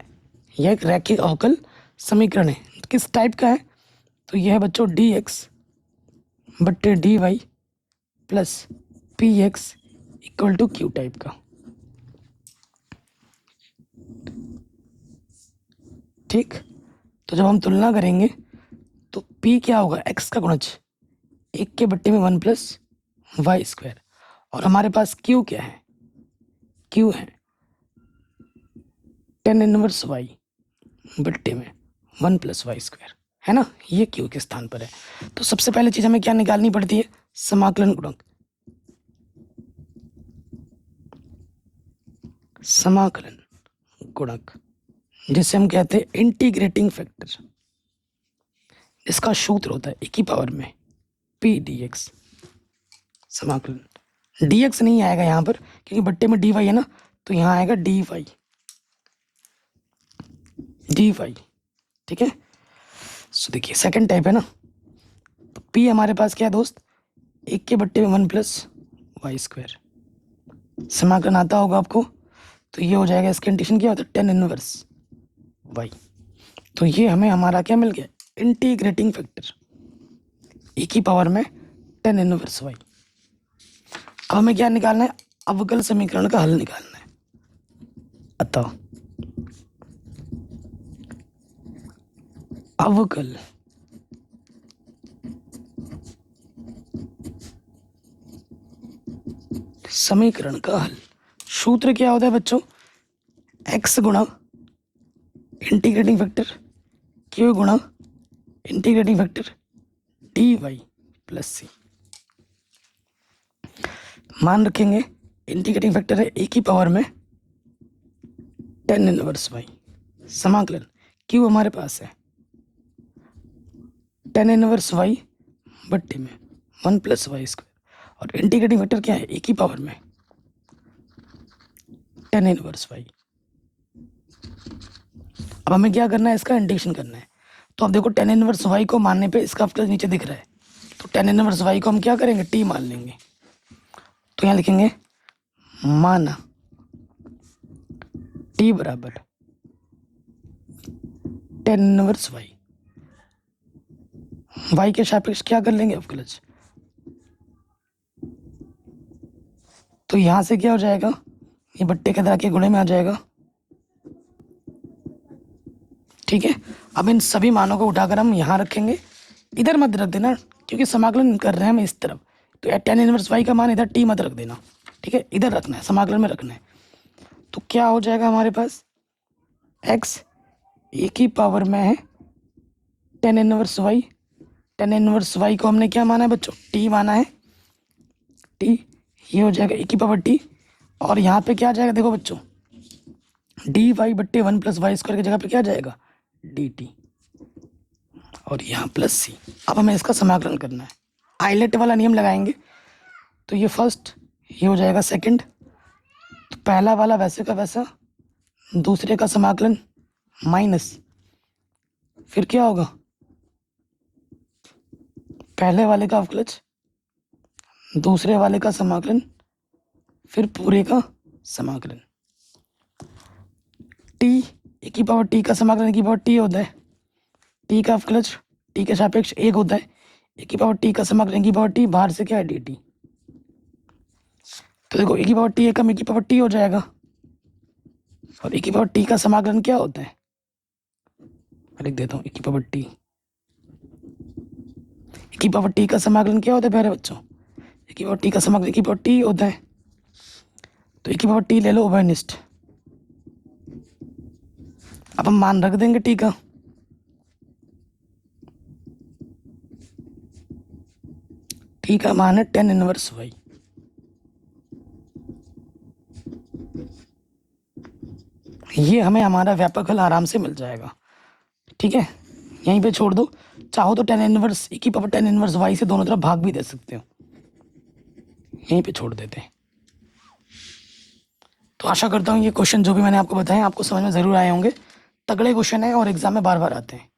यह एक रैखिक अवकल समीकरण है। किस टाइप का है, तो यह है बच्चों डी एक्स बट्टे D Y plus P X equal to Q type का। ठीक, तो जब हम तुलना करेंगे तो p क्या होगा, x का गुणज 1 के बट्टे में 1 प्लस वाई स्क्वायर, और हमारे पास q क्या है, q है tan इनवर्स y बट्टे में 1 प्लस वाई स्क्वायर, है ना, ये q के स्थान पर है। तो सबसे पहले चीज हमें क्या निकालनी पड़ती है, समाकलन गुणक। समाकलन गुणक जिसे हम कहते हैं इंटीग्रेटिंग फैक्टर, इसका सूत्र होता है e की पावर में p dx। समाकलन dx नहीं आएगा यहाँ पर क्योंकि बट्टे में dy है ना, तो यहाँ आएगा dy dy। ठीक है, सो देखिए सेकंड टाइप है ना, तो p हमारे पास क्या है दोस्त, 1 के बट्टे में 1 प्लस वाई स्क्वायर। समाकलन आता होगा आपको, तो ये हो जाएगा, इसके इंटीग्रेशन क्या होता है, tan इनवर्स y। तो ये हमें हमारा क्या मिल गया, इंटीग्रेटिंग फैक्टर e की पावर में tan इनवर्स y। अब हमें क्या निकालना है, अवकल समीकरण का हल निकालना है। अतः अवकल समीकरण का हल, सूत्र क्या होता है बच्चों, x गुणा इंटीग्रेटिंग फैक्टर q गुणा इंटीग्रेटिंग फैक्टर dy प्लस सी। मान रखेंगे इंटीग्रेटिंग फैक्टर है e की पावर में tan इनवर्स y, समाकलन q हमारे पास है tan इनवर्स y बट्टे में 1 प्लस वाई स्क्वायर, और इंटीग्रेटिंग फैक्टर क्या है, e की पावर में tan इनवर्स y। अब हमें क्या करना है, इसका इंटीग्रेशन करना है। तो अब देखो tan इनवर्स y को मानने पे इसका अवकलज नीचे दिख रहा है, तो tan इनवर्स y को हम क्या करेंगे, t मान लेंगे। तो यहाँ लिखेंगे माना t बराबर tan इनवर्स y के सापेक्ष क्या कर लेंगे, अवकलज। तो यहां से क्या हो जाएगा, ये बट्टे के तरह के गुणे में आ जाएगा। ठीक है, अब इन सभी मानों को उठाकर हम यहाँ रखेंगे, इधर मत रख देना क्योंकि समाकलन कर रहे हैं हम इस तरफ, तो tan इनवर्स y का मान इधर t मत रख देना। ठीक है, इधर रखना है, समाकलन में रखना है। तो क्या हो जाएगा हमारे पास, x e की पावर में है tan inverse y, tan inverse y को हमने क्या माना है बच्चों, t माना है, t, ये हो जाएगा e की पावर t, और यहाँ पे क्या आ जाएगा, देखो बच्चों dy बट्टे 1 प्लस वाई स्क्वायर की जगह पे क्या जाएगा, dt, और यहाँ प्लस सी। अब हमें इसका समाकलन करना है, आइलेट वाला नियम लगाएंगे। तो ये फर्स्ट, ये हो जाएगा सेकंड, तो पहला वाला वैसे का वैसा, दूसरे का समाकलन माइनस, फिर क्या होगा, पहले वाले का अवकलज, दूसरे वाले का समाकलन, फिर पूरे का समाकलन। t e की पावर t का समाकलन e की पावर t होता है, t का अवकलज t के सापेक्ष 1 होता है, e की पावर t का समाकलन e की पावर t, बाहर से क्या है dt। तो देखो e की पावर t एकम e की पावर t हो जाएगा, और e की पावर t का समाकलन क्या होता है, मैं लिख देता हूँ e की पावर t, e की पावर t का समाकलन क्या होता है प्यारे बच्चों, e की पावर t का समाकलन e की पावर t होता है। तो e की पावर t ले लो उभयनिष्ठ, अब हम मान रख देंगे टी का। टी का मान है टेन इनवर्स वाई। ये हमें हमारा व्यापक हल आराम से मिल जाएगा। ठीक है, यहीं पे छोड़ दो। चाहो तो टेन इनवर्स ई की पावर टेन इनवर्स वाई से दोनों तरफ भाग भी दे सकते हो, यहीं पे छोड़ देते हैं। तो आशा करता हूँ ये क्वेश्चन जो भी मैंने आपको बताए आपको समझ में ज़रूर आए होंगे। तगड़े क्वेश्चन है और एग्जाम में बार बार आते हैं।